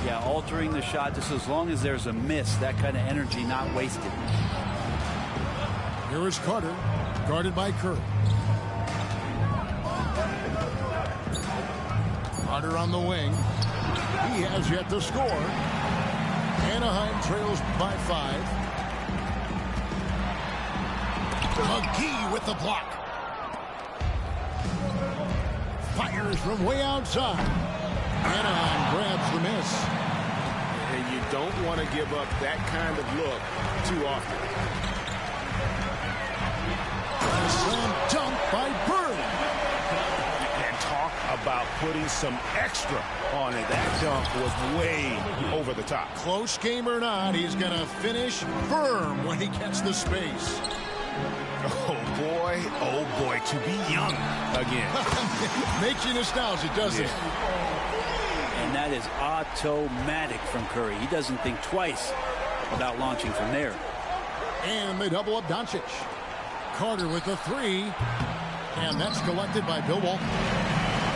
Yeah, altering the shot just as long as there's a miss. That kind of energy not wasted. Here is Carter. Guarded by Curry. Carter on the wing. He has yet to score. Anaheim trails by 5. McGee with the block. Fires from way outside. Anaheim grabs the miss. And you don't want to give up that kind of look too often. A slam dunk by Bird. And talk about putting some extra on it. That dunk was way over the top. Close game or not, he's going to finish firm when he gets the space. Oh boy, to be young again. Makes you nostalgic, doesn't it? And that is automatic from Curry. He doesn't think twice about launching from there. And they double up Doncic. Carter with the 3. And that's collected by Bill Walton.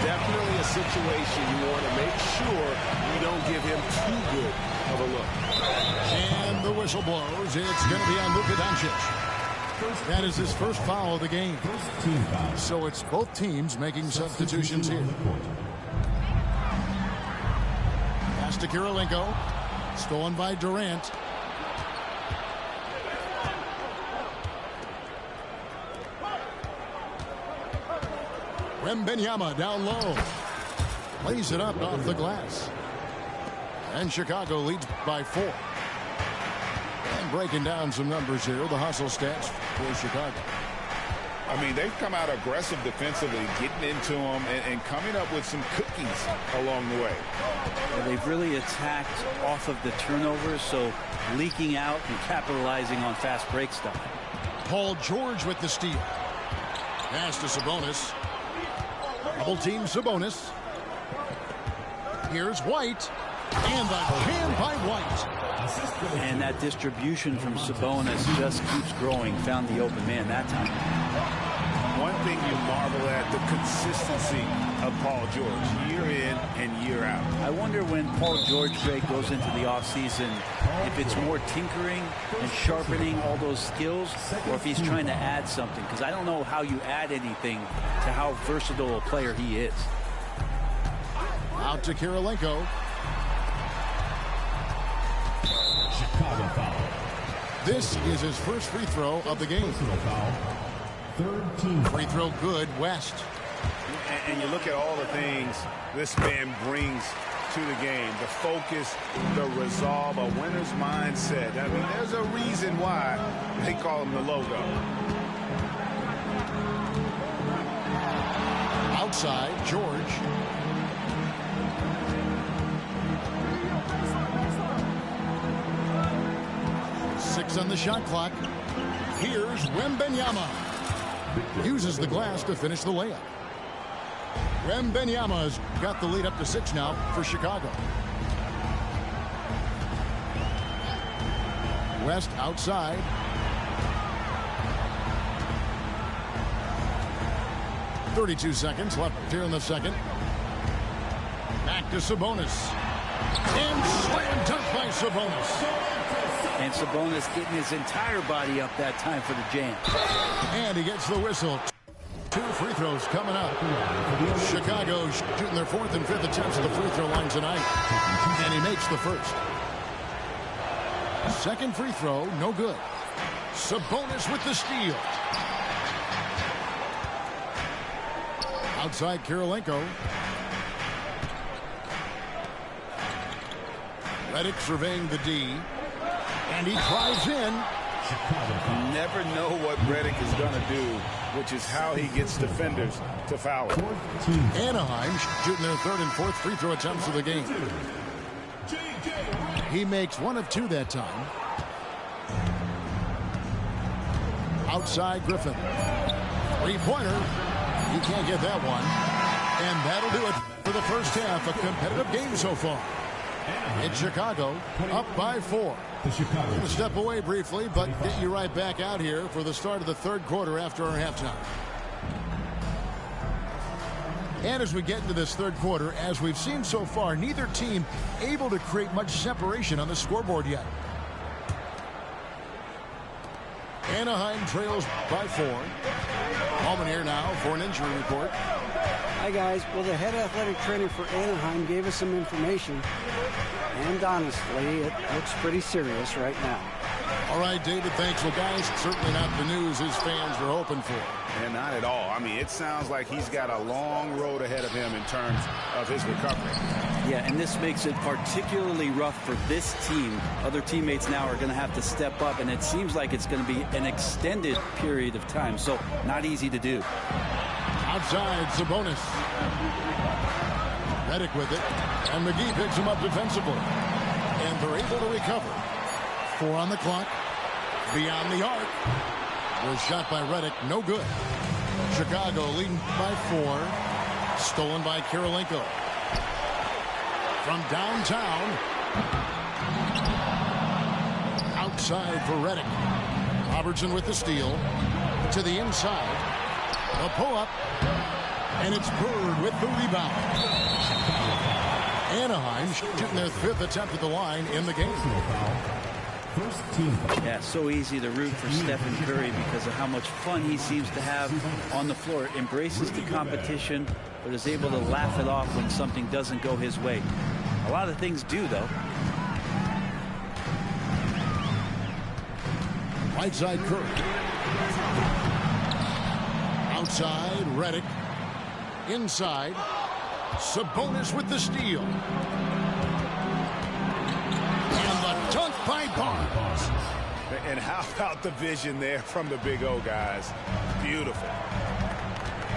Definitely a situation you want to make sure you don't give him too good of a look. And the whistle blows. It's going to be on Luka Doncic. That is his first foul of the game. So it's both teams making substitutions here. Pass to Kirilenko. Stolen by Durant. Wembanyama down low. Lays it up off the glass. And Chicago leads by 4. And breaking down some numbers here, the hustle stats for Chicago. I mean, they've come out aggressive defensively, getting into them and coming up with some cookies along the way. Well, they've really attacked off of the turnovers, so leaking out and capitalizing on fast break stuff. Paul George with the steal. Pass to Sabonis. Double team Sabonis. Here's White. And the jam by White. And that distribution from Sabonis just keeps growing. Found the open man that time. One thing you marvel at, the consistency of Paul George, year in and year out. I wonder when Paul George goes into the offseason, if it's more tinkering and sharpening all those skills, or if he's trying to add something. Because I don't know how you add anything to how versatile a player he is. Out to Kirilenko. Chicago foul. This is his first free throw of the game. Personal foul. Third team. Free throw good, West. And you look at all the things this man brings to the game. The focus, the resolve, a winner's mindset. I mean, there's a reason why they call him the logo. Outside, George. Six on the shot clock. Here's Wembanyama. Uses the glass to finish the layup. Wembanyama's got the lead up to 6 now for Chicago. West outside. .32 seconds left here in the second. Back to Sabonis. And slam dunk by Sabonis. And Sabonis getting his entire body up that time for the jam. And he gets the whistle. 2 free throws coming up. Chicago shooting their 4th and 5th attempts at the free throw line tonight. And he makes the first. Second free throw, no good. Sabonis with the steal. Outside Kirilenko. Redick surveying the D. And he drives in. You never know what Redick is going to do, which is how he gets defenders to foul him. Anaheim shooting their 3rd and 4th free throw attempts of the game. He makes 1 of 2 that time. Outside Griffin. Three-pointer. He can't get that one. And that'll do it for the first half. A competitive game so far. It's Chicago up by 4. We'll step away briefly, but get you right back out here for the start of the 3rd quarter after our halftime. And as we get into this 3rd quarter, as we've seen so far, neither team able to create much separation on the scoreboard yet. Anaheim trails by 4. Ballman here now for an injury report. Hi, guys. Well, the head athletic trainer for Anaheim gave us some information. And honestly, it looks pretty serious right now. All right, David, thanks. Well, guys, certainly not the news his fans were hoping for. And not at all. I mean, it sounds like he's got a long road ahead of him in terms of his recovery. Yeah, and this makes it particularly rough for this team. Other teammates now are going to have to step up, and it seems like it's going to be an extended period of time, so not easy to do. Outside, Sabonis. Redick with it, and McGee picks him up defensively. And they're able to recover. 4 on the clock. Beyond the arc. Was shot by Redick, no good. Chicago leading by 4. Stolen by Kirilenko. From downtown. Outside for Redick. Robertson with the steal. To the inside. A pull-up. And it's Bird with the rebound. Anaheim shooting their 5th attempt at the line in the game. First team. Yeah, so easy to root for Stephen Curry because of how much fun he seems to have on the floor. Embraces the competition, but is able to laugh it off when something doesn't go his way. A lot of things do, though. Right side Curry. Outside Redick. Inside. Sabonis with the steal. And the dunk by Barnes. And how about the vision there from the Big O, guys? Beautiful.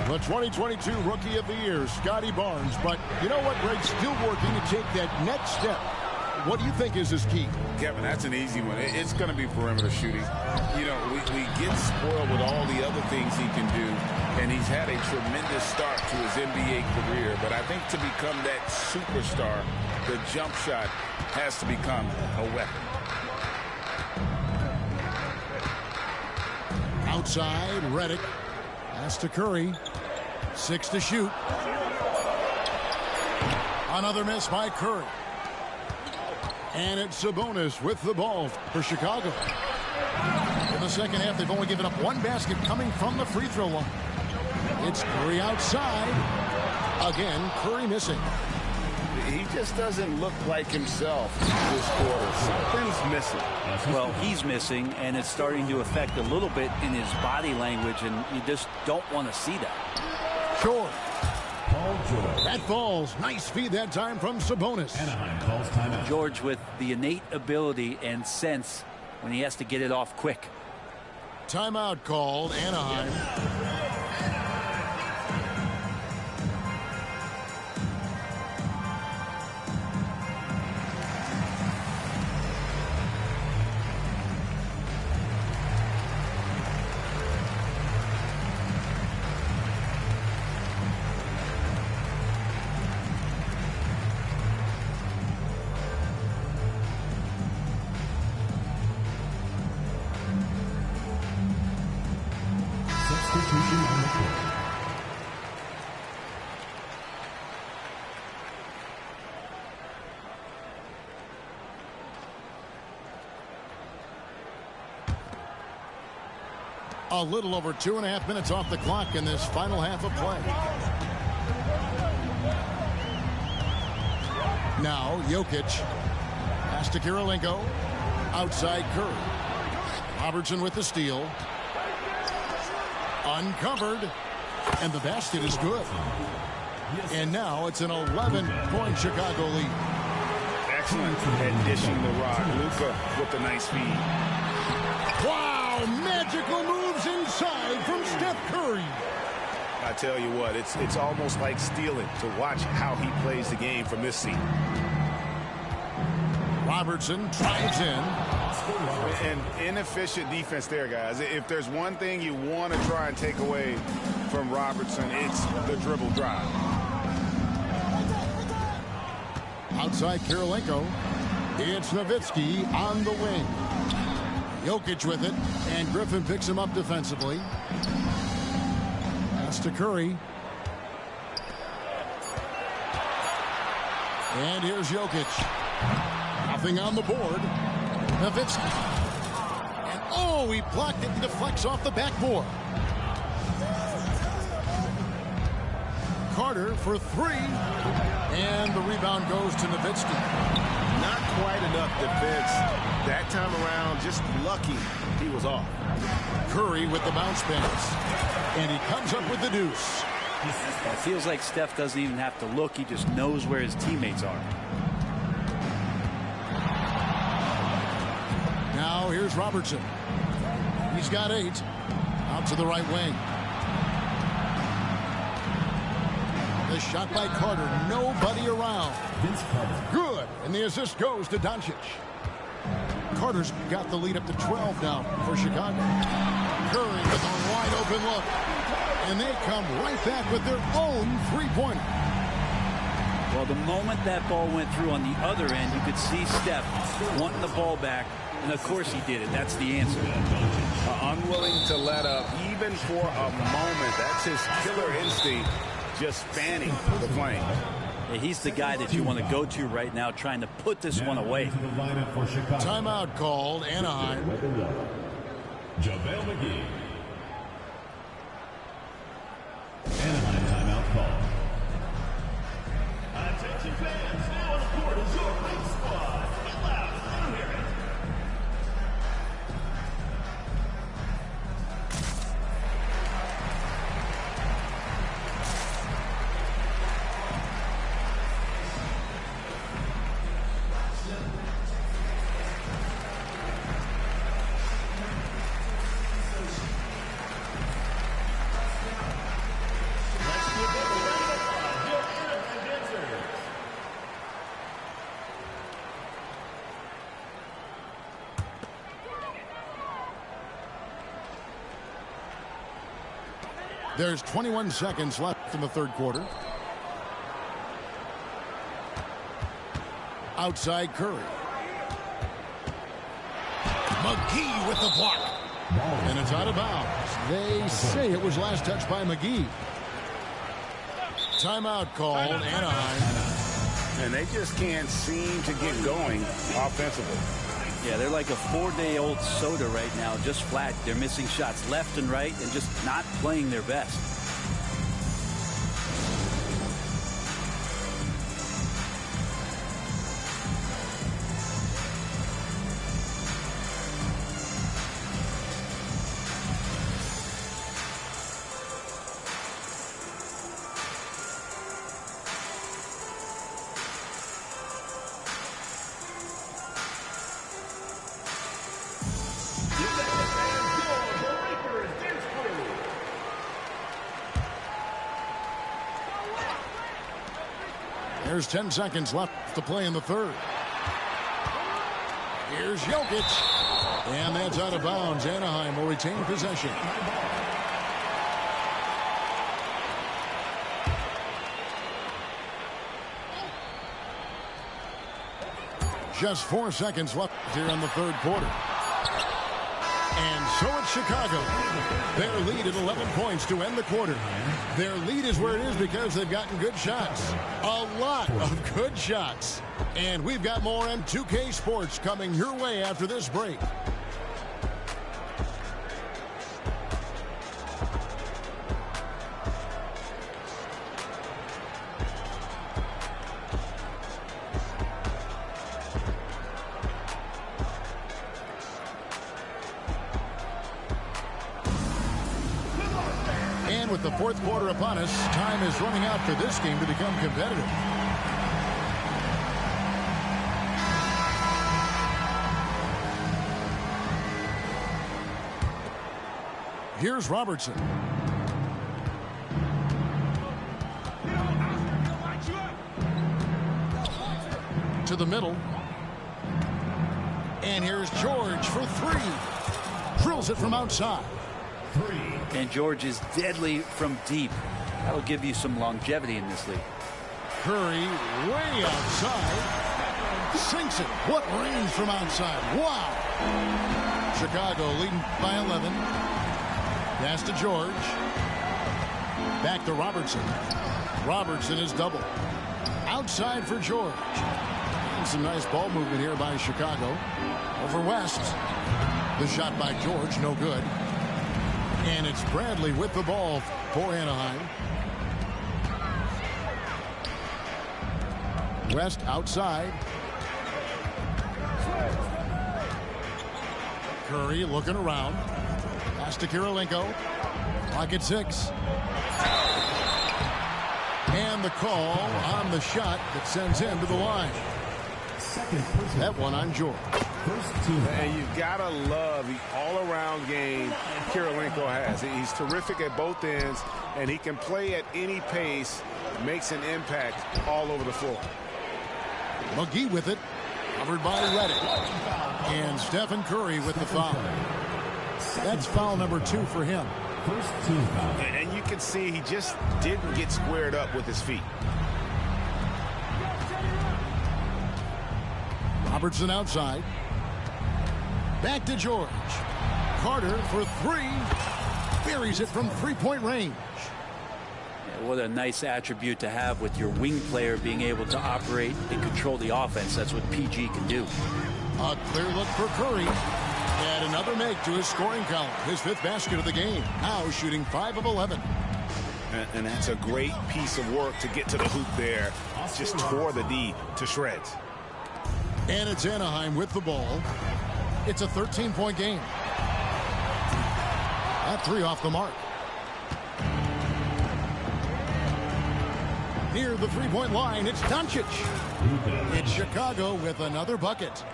The 2022 Rookie of the Year, Scotty Barnes. But you know what, Greg? Still working to take that next step. What do you think is his key? Kevin, that's an easy one. It's going to be perimeter shooting. You know, we get spoiled with all the other things he can do, and he's had a tremendous start to his NBA career. But I think to become that superstar, the jump shot has to become a weapon. Outside, Redick. Pass to Curry. 6 to shoot. Another miss by Curry. And it's Sabonis with the ball for Chicago. In the second half, they've only given up one basket coming from the free throw line. It's Curry outside. Again, Curry missing. He just doesn't look like himself this quarter. Something's missing. Well, he's missing, and it's starting to affect a little bit in his body language, and you just don't want to see that. Sure. That falls. Nice feed that time from Sabonis. Anaheim calls timeout. George with the innate ability and sense when he has to get it off quick. Timeout called, Anaheim. Substitution on the court. A little over 2.5 minutes off the clock in this final half of play. Now, Jokic. Pass to Kirilenko. Outside Curry. Robertson with the steal. Uncovered. And the basket is good. And now it's an 11-point Chicago lead. Excellent at dishing the rock. Luka with the nice feed. Wow, magical moves inside from Steph Curry. I tell you what, it's almost like stealing to watch how he plays the game from this seat. Robertson drives in. And inefficient defense there, guys. If there's one thing you want to try and take away from Robertson, it's the dribble drive. Outside Kirilenko. It's Nowitzki on the wing. Jokic with it, and Griffin picks him up defensively. Pass to Curry. And here's Jokic. Nothing on the board. Nowitzki. And oh, he blocked it and deflects off the backboard. Carter for three. And the rebound goes to Nowitzki. Not quite enough defense that time around. Just lucky he was off. Curry with the bounce pass. And he comes up with the deuce. It feels like Steph doesn't even have to look. He just knows where his teammates are. Now here's Robertson. He's got 8. Out to the right wing. The shot by Carter. Nobody around. Good. And the assist goes to Doncic. Carter's got the lead up to 12 now for Chicago. Curry with a wide open look. And they come right back with their own three-pointer. Well, the moment that ball went through on the other end, you could see Steph wanting the ball back. And, of course, he did it. That's the answer. Unwilling to let up even for a moment. That's his killer instinct, just fanning the flame. Yeah, he's the guy that you want to go to right now, trying to put this one away. Timeout called, Anaheim. JaVale McGee. Anaheim timeout call. Attention fans, now on the court is your big squad. Get loud, I hear it. There's 21 seconds left in the third quarter. Outside Curry. McGee with the block. And it's out of bounds. They say it was last touched by McGee. Timeout called, Anaheim. And they just can't seem to get going offensively. Yeah, they're like a 4-day-old soda right now, just flat. They're missing shots left and right and just not playing their best. There's 10 seconds left to play in the third. Here's Jokic. And that's out of bounds. Anaheim will retain possession. Just 4 seconds left here in the third quarter. And so it's Chicago. Their lead at 11 points to end the quarter. Their lead is where it is because they've gotten good shots. A lot of good shots. And we've got more M2K Sports coming your way after this break. With the fourth quarter upon us, time is running out for this game to become competitive. Here's Robertson. To the middle. And here's George for three. Drills it from outside. And George is deadly from deep. That'll give you some longevity in this league. Curry way outside. Sinks it. What range from outside. Wow. Chicago leading by 11. Pass to George. Back to Robertson. Robertson is double. Outside for George. And some nice ball movement here by Chicago. Over West. The shot by George, no good. And it's Bradley with the ball for Anaheim. West outside. Curry looking around. Pass to Kirilenko. Clock at 6. And the call on the shot that sends him to the line. That one on George. And you've got to love the all-around game Kirilenko has. He's terrific at both ends, and he can play at any pace, makes an impact all over the floor. McGee with it, covered by Redick. And Stephen Curry with the foul. That's foul number 2 for him. And you can see he just didn't get squared up with his feet. Robertson outside. Back to George. Carter for 3. Buries it from three-point range. Yeah, what a nice attribute to have with your wing player being able to operate and control the offense. That's what PG can do. A clear look for Curry. And another make to his scoring column. His 5th basket of the game. Now shooting 5 of 11. And that's a great piece of work to get to the hoop there. Just tore the D to shreds. And it's Anaheim with the ball. It's a 13-point game. That 3 off the mark. Near the three-point line, it's Doncic. It's Chicago with another bucket.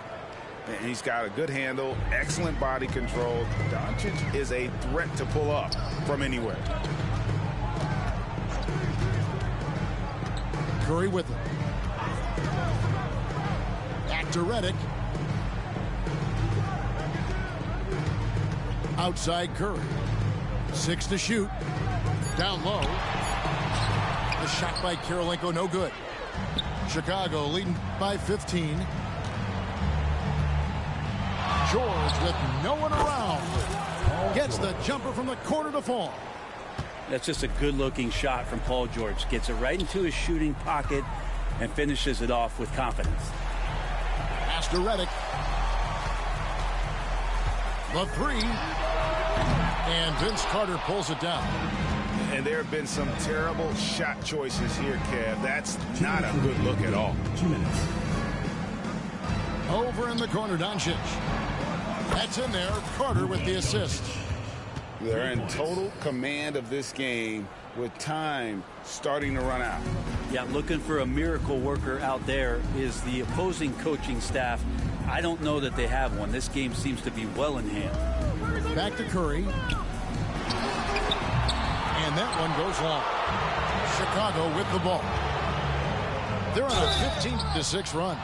And he's got a good handle, excellent body control. Doncic is a threat to pull up from anywhere. Curry with it. Back to Redick. Outside Curry. 6 to shoot. Down low. The shot by Kirilenko, no good. Chicago leading by 15. George with no one around. Gets the jumper from the corner to fall. That's just a good-looking shot from Paul George. Gets it right into his shooting pocket and finishes it off with confidence. Pass to Redick. The three. And Vince Carter pulls it down. And there have been some terrible shot choices here, Kev. That's not a good look at all. 2 minutes. Over in the corner, Doncic. That's in there. Carter with the assist. They're in total command of this game with time starting to run out. Yeah, looking for a miracle worker out there is the opposing coaching staff. I don't know that they have one. This game seems to be well in hand. Back to Curry. And that one goes long. Chicago with the ball. They're on a 15-6 run.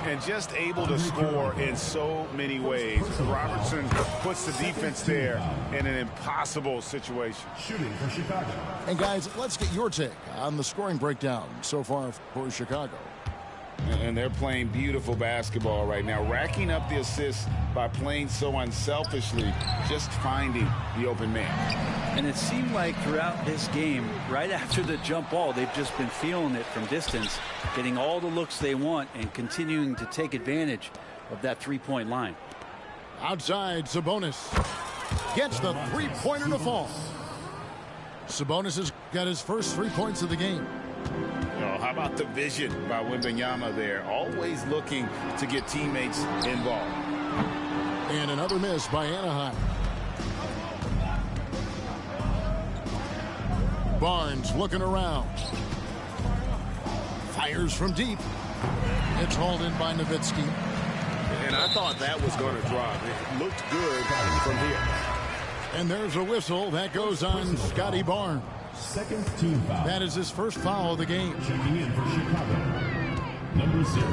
And just able to score in so many ways. Robertson puts the defense there in an impossible situation. Shooting for Chicago. And guys, let's get your take on the scoring breakdown so far for Chicago. And they're playing beautiful basketball right now, racking up the assists by playing so unselfishly, just finding the open man. And it seemed like throughout this game, right after the jump ball, they've just been feeling it from distance, getting all the looks they want and continuing to take advantage of that three-point line. Outside, Sabonis gets the three-pointer to fall. Sabonis has got his first 3 points of the game. Oh, how about the vision by Wembanyama there? Always looking to get teammates involved. And another miss by Anaheim. Barnes looking around. Fires from deep. It's hauled in by Nowitzki. And I thought that was going to drop. It looked good from here. And there's a whistle that goes on Scotty Barnes. Second team foul. That is his first foul of the game. Checking in for Chicago. Number 0.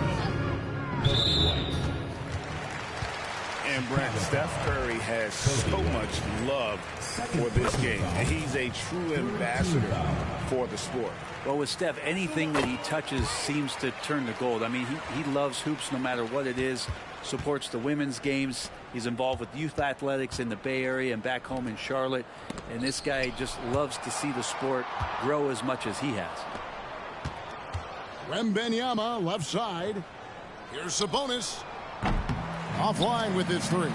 Kobe White. And Brent, Steph Curry has so much love for this game. And he's a true ambassador for the sport. Well, with Steph, anything that he touches seems to turn to gold. I mean, he loves hoops no matter what it is, supports the women's games. He's involved with youth athletics in the Bay Area and back home in Charlotte. And this guy just loves to see the sport grow as much as he has. Wembanyama left side. Here's Sabonis. Offline with his three.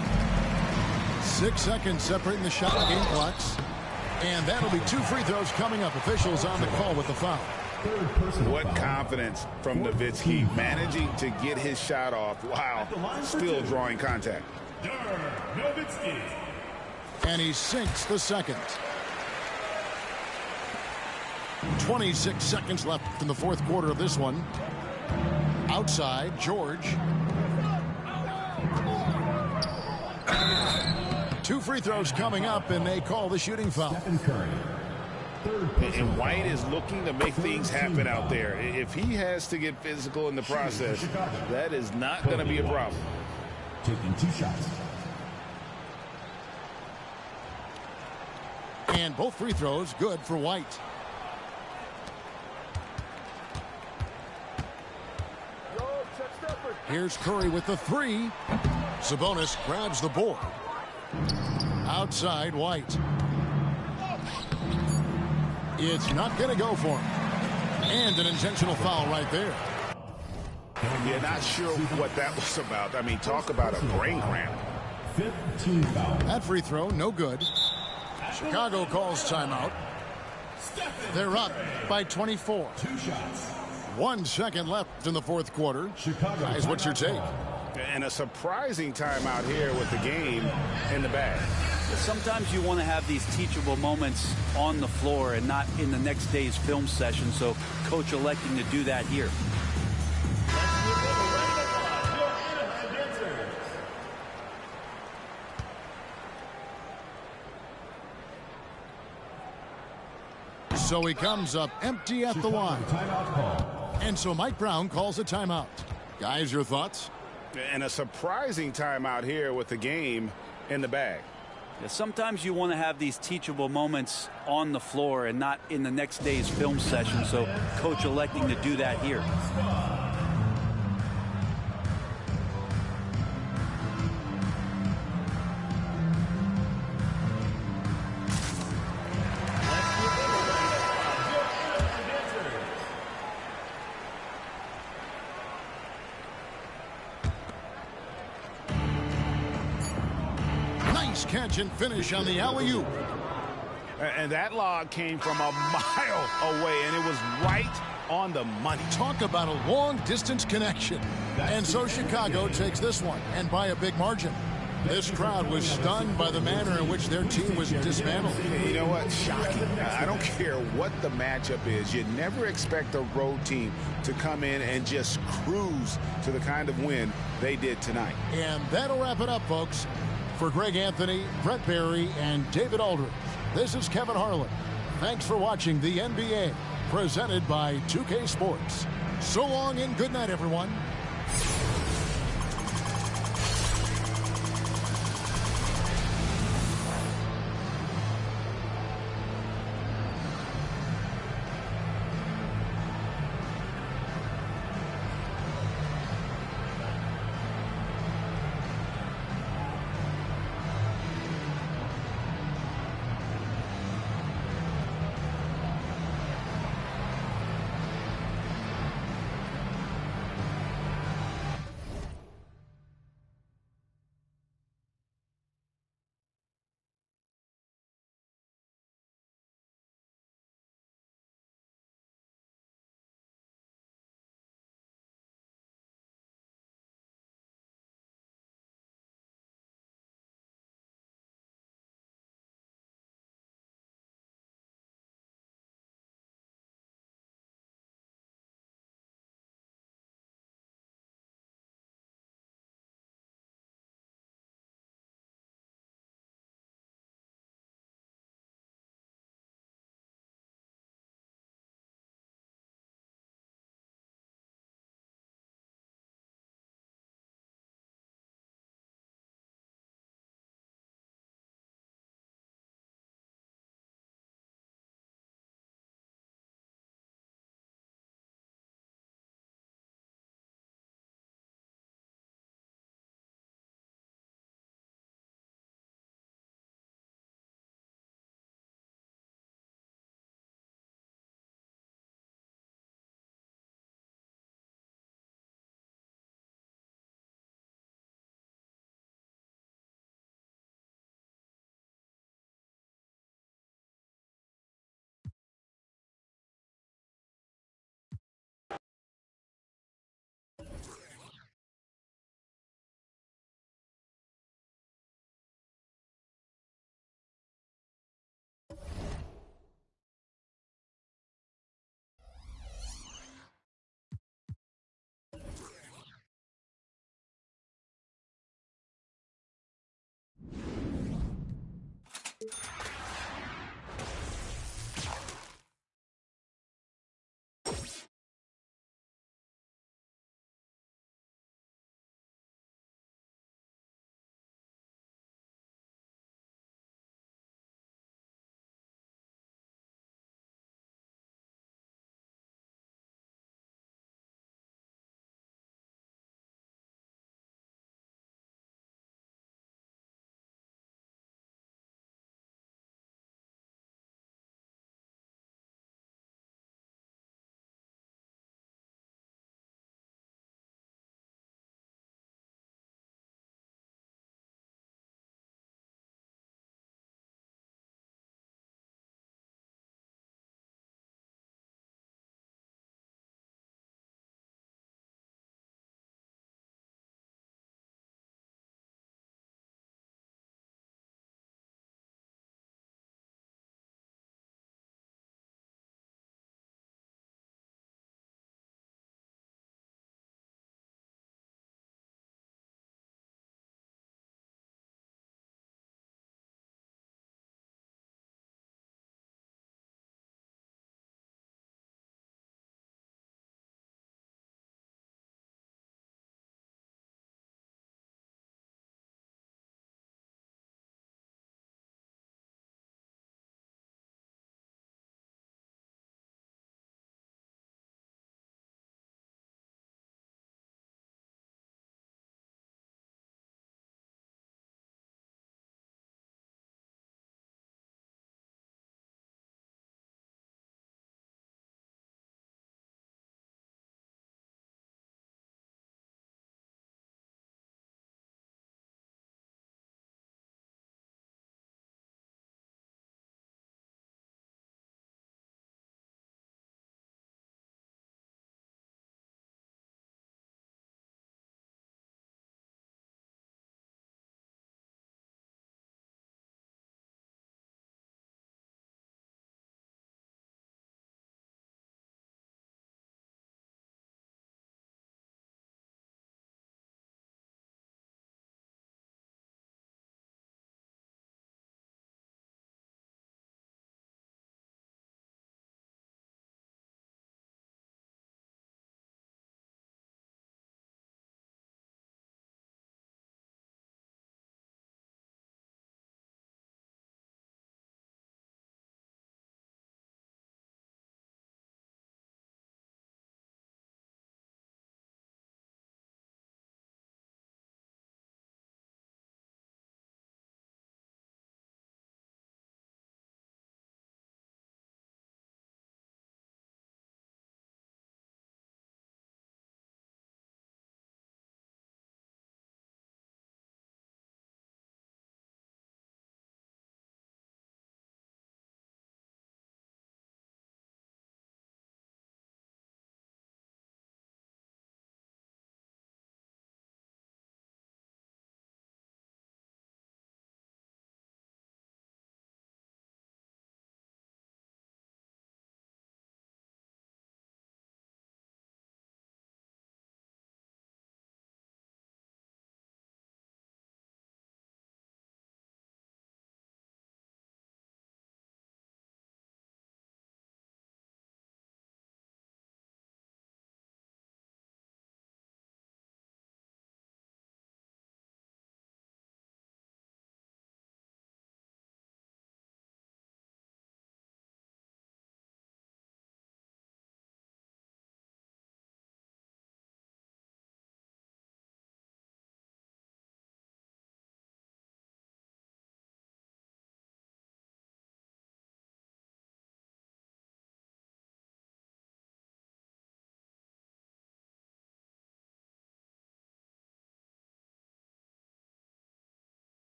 6 seconds separating the shot and game clocks. And that'll be 2 free throws coming up. Officials on the call with the foul. What confidence from Nowitzki, managing to get his shot off while still drawing contact. Nowitzki. And he sinks the second. 26 seconds left in the fourth quarter of this one. Outside, George. 2 free throws coming up, and they call the shooting foul. And White is looking to make things happen out there. If he has to get physical in the process, that is not going to be a problem. Taking 2 shots. And both free throws good for White. Here's Curry with the three. Sabonis grabs the board. Outside, White. It's not going to go for him. And an intentional foul right there. Yeah, not sure what that was about. I mean, talk about a brain cramp. 15 foul. That free throw, no good. Chicago calls timeout. They're up by 24. 2 shots. 1 second left in the fourth quarter. Guys, what's your take? And a surprising timeout here with the game in the bag. Sometimes you want to have these teachable moments on the floor and not in the next day's film session, so coach electing to do that here. So he comes up empty at the line. And so Mike Brown calls a timeout. Guys, your thoughts? And a surprising timeout here with the game in the bag. Yeah, sometimes you want to have these teachable moments on the floor and not in the next day's film session, so coach electing to do that here. Catch and finish on the alley-oop. And that log came from a mile away, and it was right on the money. Talk about a long-distance connection. And so Chicago takes this one, and by a big margin. This crowd was stunned by the manner in which their team was dismantled. You know what? Shocking. I don't care what the matchup is. You never expect a road team to come in and just cruise to the kind of win they did tonight. And that'll wrap it up, folks. For Greg Anthony, Brent Barry, and David Aldridge, this is Kevin Harlan. Thanks for watching the NBA, presented by 2K Sports. So long and good night, everyone.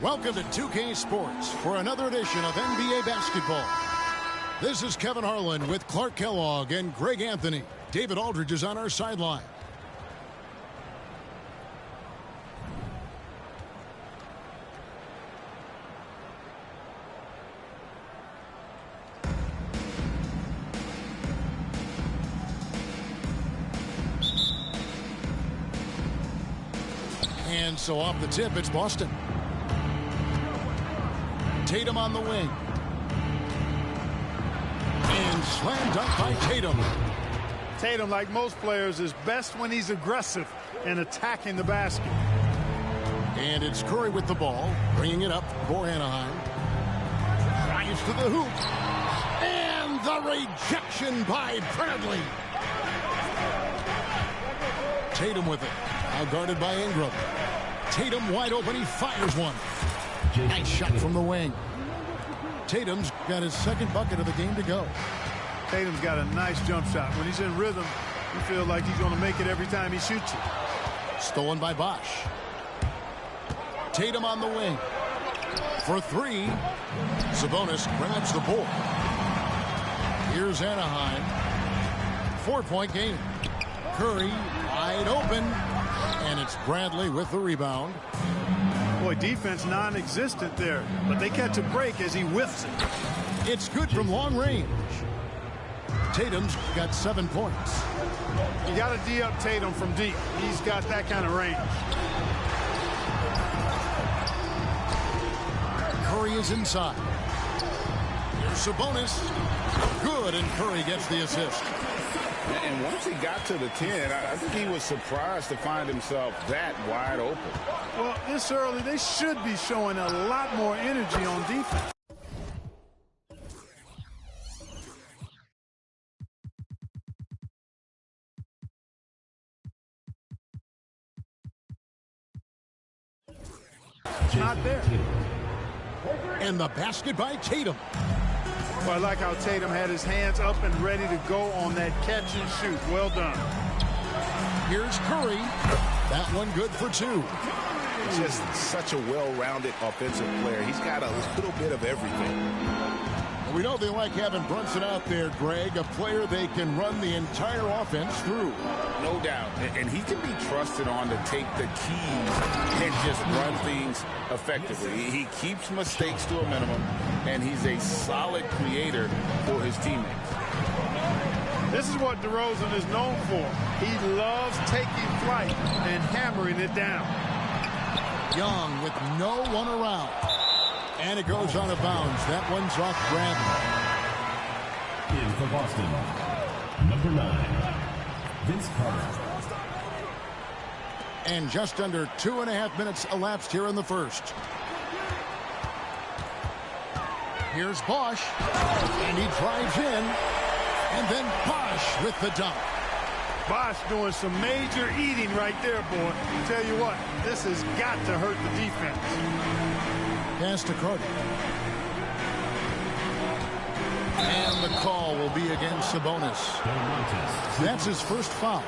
Welcome to 2K Sports for another edition of NBA basketball. This is Kevin Harlan with Clark Kellogg and Greg Anthony. David Aldridge is on our sideline. And so off the tip, it's Boston. Tatum on the wing. And slam dunk by Tatum. Tatum, like most players, is best when he's aggressive and attacking the basket. And it's Curry with the ball, bringing it up for Anaheim. Drives to the hoop. And the rejection by Bradley. Tatum with it. Now guarded by Ingram. Tatum wide open. He fires one. Nice shot from the wing. Tatum's got his second bucket of the game to go. Tatum's got a nice jump shot. When he's in rhythm, you feel like he's going to make it every time he shoots it. Stolen by Bosh. Tatum on the wing. For three. Sabonis grabs the board. Here's Anaheim. 4-point game. Curry wide open. And it's Bradley with the rebound. Boy, defense non-existent there. But they catch a break as he whiffs it. It's good from long range. Tatum's got 7 points. You got to D up Tatum from deep. He's got that kind of range. Curry is inside. Here's Sabonis. Good, and Curry gets the assist. And once he got to the 10, I think he was surprised to find himself that wide open. Well, this early, they should be showing a lot more energy on defense. Not there. And the basket by Tatum. Well, I like how Tatum had his hands up and ready to go on that catch and shoot. Well done. Here's Curry. That one good for two. Just such a well-rounded offensive player. He's got a little bit of everything. We know they like having Brunson out there, Greg, a player they can run the entire offense through. No doubt. And he can be trusted on to take the keys and just run things effectively. He keeps mistakes to a minimum, and he's a solid creator for his teammates. This is what DeRozan is known for. He loves taking flight and hammering it down. Young with no one around. And it goes out of bounds. That one's off Bradley. In for Boston, number 9, Vince Carter. And just under 2.5 minutes elapsed here in the first. Here's Bosh. And he drives in. And then Bosh with the dunk. Bosh doing some major eating right there, boy. Tell you what, this has got to hurt the defense. Pass to Carter. And the call will be against Sabonis. That's his first foul.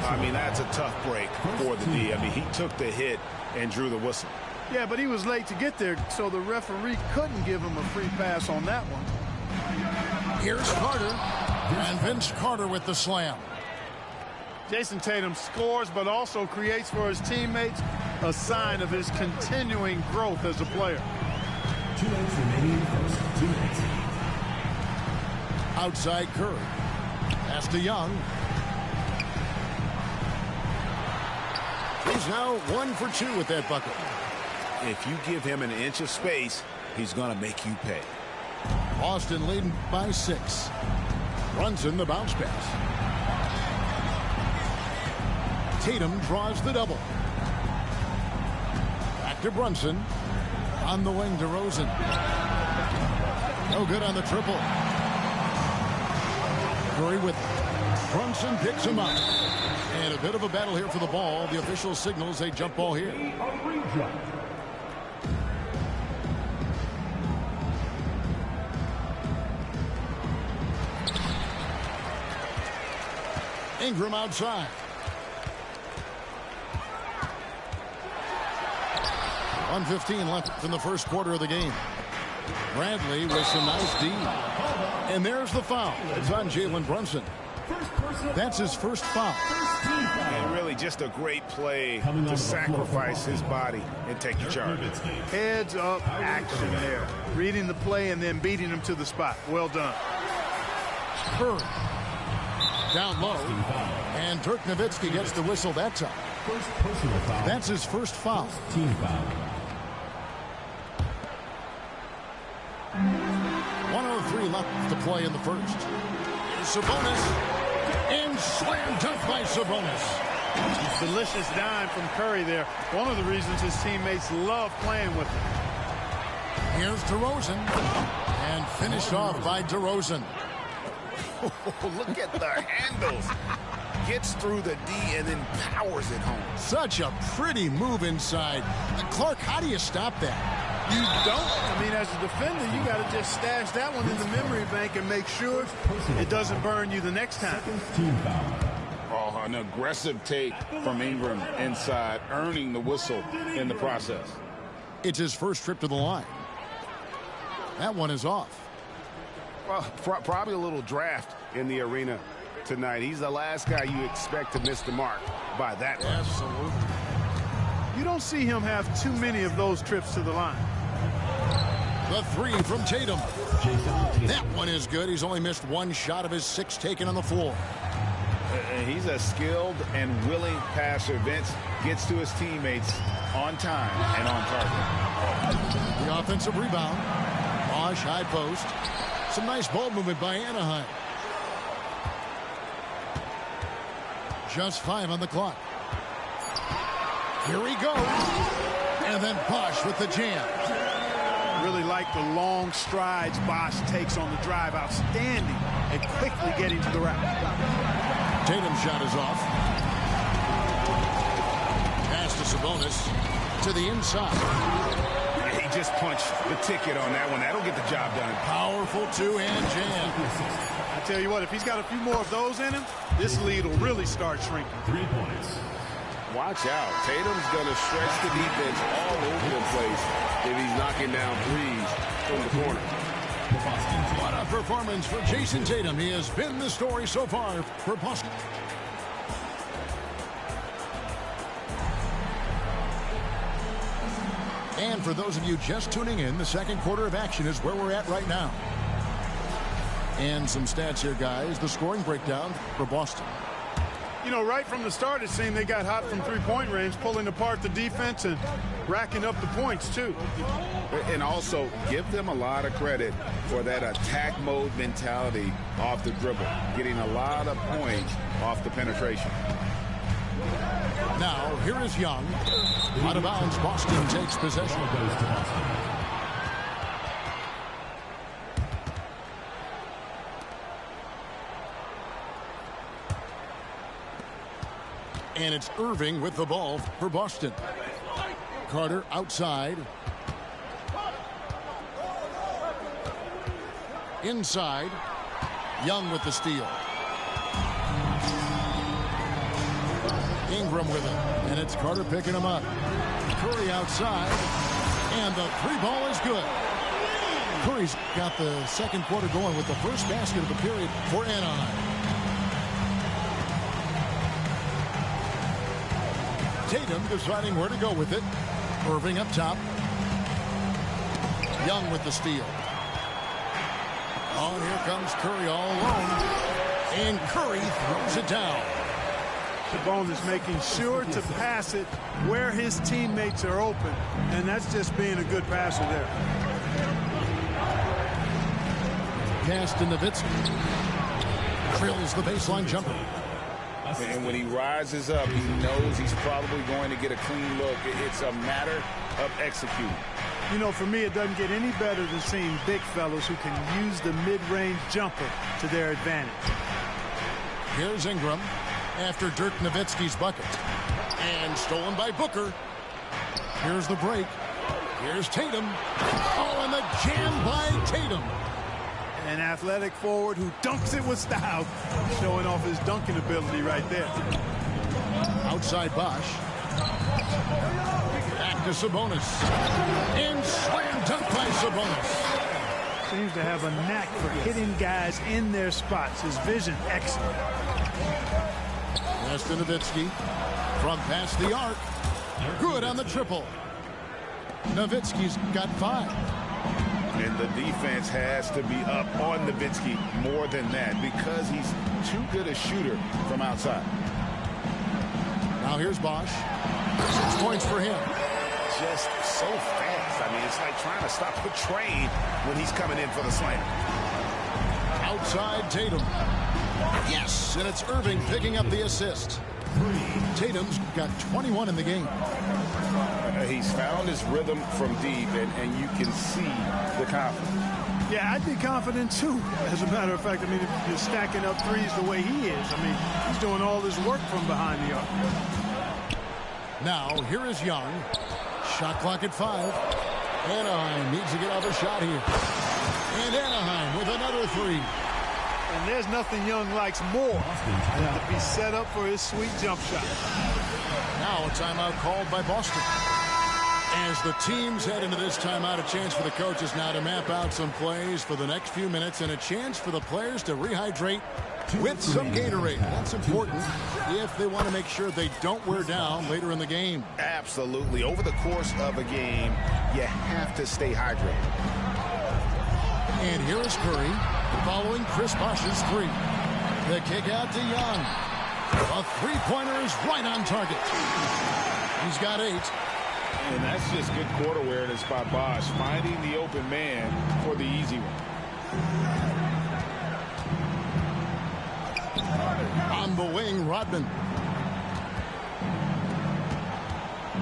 I mean, that's a tough break for the D. I mean, he took the hit and drew the whistle. Yeah, but he was late to get there, so the referee couldn't give him a free pass on that one. Here's Carter. And Vince Carter with the slam. Jason Tatum scores, but also creates for his teammates, a sign of his continuing growth as a player. 2 minutes remaining in the first. 2 minutes. Outside Curry. Pass to Young. He's now 1 for 2 with that bucket. If you give him an inch of space, he's going to make you pay. Boston leading by 6. Brunson the bounce pass. Tatum draws the double. Back to Brunson. On the wing, DeRozan. No good on the triple. Curry with it. Brunson picks him up. And a bit of a battle here for the ball. The official signals a jump ball here. Ingram outside. 1:15 left in the first quarter of the game. Bradley with some nice D. And there's the foul. It's on Jalen Brunson. That's his first foul. And really just a great play to sacrifice his body and take the charge. Heads up action there. Reading the play and then beating him to the spot. Well done. Curry down low. And Dirk Nowitzki gets the whistle that time. That's his first foul. Team foul. 1:03 left to play in the first. Sabonis. And slam dunk by Sabonis. Delicious dime from Curry there. One of the reasons his teammates love playing with him. Here's DeRozan. And finished off by DeRozan. Look at the handles. Gets through the D and then powers it home. Such a pretty move inside. Clark, how do you stop that? You don't. I mean, as a defender, you got to just stash that one in the memory bank and make sure it doesn't burn you the next time. Team foul. Oh, an aggressive take from Ingram inside, earning the whistle in the process. It's his first trip to the line. That one is off. Well, probably a little draft in the arena tonight. He's the last guy you expect to miss the mark by that much. Absolutely. You don't see him have too many of those trips to the line. The three from Tatum. That one is good. He's only missed one shot of his 6 taken on the floor. He's a skilled and willing passer. Vince gets to his teammates on time and on target. The offensive rebound. Bosch high post. Some nice ball movement by Anaheim. Just 5 on the clock. Here he goes. And then Bosch with the jam. Really like the long strides Bosch takes on the drive. Outstanding at quickly getting to the rack. Tatum's shot is off. Pass to Sabonis. To the inside. He just punched the ticket on that one. That'll get the job done. Powerful two-hand jam. I tell you what, if he's got a few more of those in him, this lead will really start shrinking. 3 points. Watch out. Tatum's going to stretch the defense all over the place if he's knocking down threes from the corner. What a performance for Jason Tatum. He has been the story so far for Boston. And for those of you just tuning in, the second quarter of action is where we're at right now. And some stats here, guys. The scoring breakdown for Boston. You know, right from the start, it seemed they got hot from three-point range, pulling apart the defense and racking up the points, too. And also, give them a lot of credit for that attack mode mentality off the dribble, getting a lot of points off the penetration. Now, here is Young. Out of bounds, Boston takes possession. Goes to Boston. And it's Irving with the ball for Boston. Carter outside. Inside. Young with the steal. Ingram with it. And it's Carter picking him up. Curry outside. And the 3-ball is good. Curry's got the second quarter going with the first basket of the period for Anaheim. Tatum deciding where to go with it. Irving up top. Young with the steal. Oh, here comes Curry all alone. And Curry throws it down. Sabonis making sure to pass it where his teammates are open. And that's just being a good passer there. Pass to Nowitzki. Drills the baseline jumper. And when he rises up, he knows he's probably going to get a clean look. It's a matter of executing. You know, for me, it doesn't get any better than seeing big fellows who can use the mid-range jumper to their advantage. Here's Ingram after Dirk Nowitzki's bucket. And stolen by Booker. Here's the break. Here's Tatum. Oh, and the jam by Tatum. An athletic forward who dunks it with style, showing off his dunking ability right there. Outside Bosch. Back to Sabonis. And slam dunk by Sabonis. Seems to have a knack for hitting guys in their spots. His vision excellent. Pass to Nowitzki from past the arc. Good on the triple. Nowitzki's got 5. And the defense has to be up on Nowitzki more than that because he's too good a shooter from outside. Now here's Bosch. 6 points for him. Just so fast. I mean, it's like trying to stop a train when he's coming in for the slam. Outside Tatum. Yes, and it's Irving picking up the assist. Tatum's got 21 in the game. He's found his rhythm from deep, and you can see the confidence. Yeah, I'd be confident too. As a matter of fact, I mean, if you're stacking up threes the way he is, I mean, he's doing all his work from behind the arc. Now, here is Young. Shot clock at 5. Anaheim needs to get off a shot here. And Anaheim with another 3. And there's nothing Young likes more than to be set up for his sweet jump shot. Now a timeout called by Boston. As the teams head into this timeout, a chance for the coaches now to map out some plays for the next few minutes and a chance for the players to rehydrate with some Gatorade. That's important if they want to make sure they don't wear down later in the game. Absolutely. Over the course of a game, you have to stay hydrated. And here is Curry following Chris Bosh's 3. The kick out to Young. A three-pointer is right on target. He's got 8. And that's just good court awareness by Bosh, finding the open man for the easy one. On the wing, Rodman.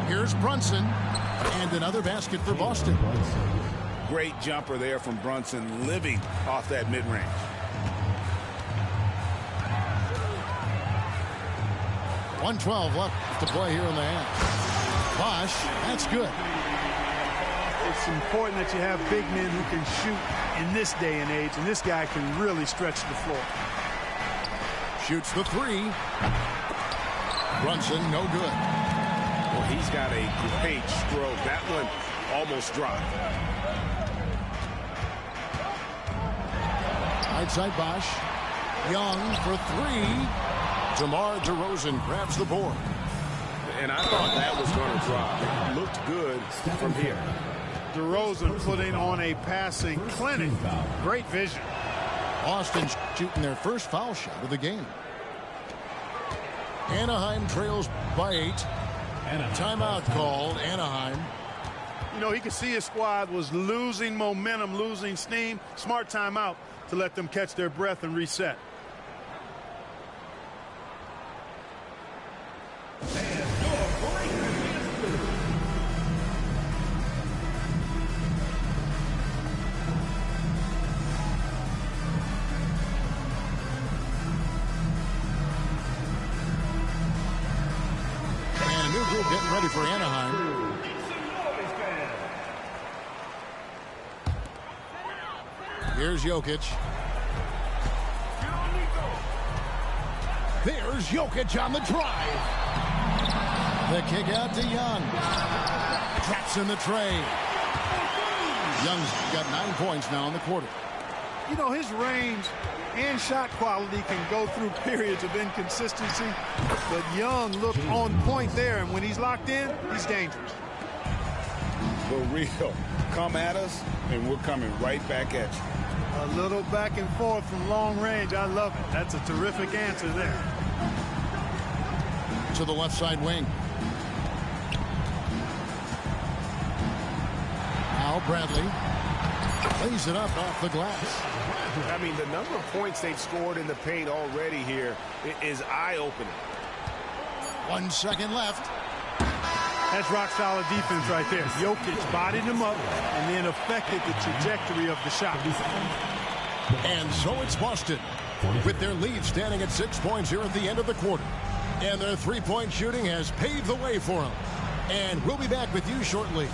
Here's Brunson. And another basket for Boston. Great jumper there from Brunson, living off that mid-range. .112 left to play here in the half. Bosh, that's good. It's important that you have big men who can shoot in this day and age, and this guy can really stretch the floor. Shoots the 3. Brunson, no good. Well, he's got a great stroke. That one almost dropped. Right side Bosh. Young for 3. DeMar DeRozan grabs the board. And I thought that was going to drop. It looked good from here. DeRozan putting on a passing clinic. Great vision. Boston shooting their first foul shot of the game. Anaheim trails by 8. Timeout called, Anaheim. You know, he could see his squad was losing momentum, losing steam. Smart timeout to let them catch their breath and reset. Getting ready for Anaheim. Here's Jokic. There's Jokic on the drive. The kick out to Young. Traps in the tray. Young's got 9 points now in the quarter. You know, his range and shot quality can go through periods of inconsistency, but Young looked on point there, and when he's locked in, he's dangerous. For real. Come at us, and we're coming right back at you. A little back and forth from long range. I love it. That's a terrific answer there. To the left side wing. Now Bradley lays it up off the glass. I mean, the number of points they've scored in the paint already here is eye-opening. 1 second left. That's rock-solid defense right there. Jokic bodied him up and then affected the trajectory of the shot. And so it's Boston with their lead standing at 6 points here at the end of the quarter. And their three-point shooting has paved the way for them. And we'll be back with you shortly.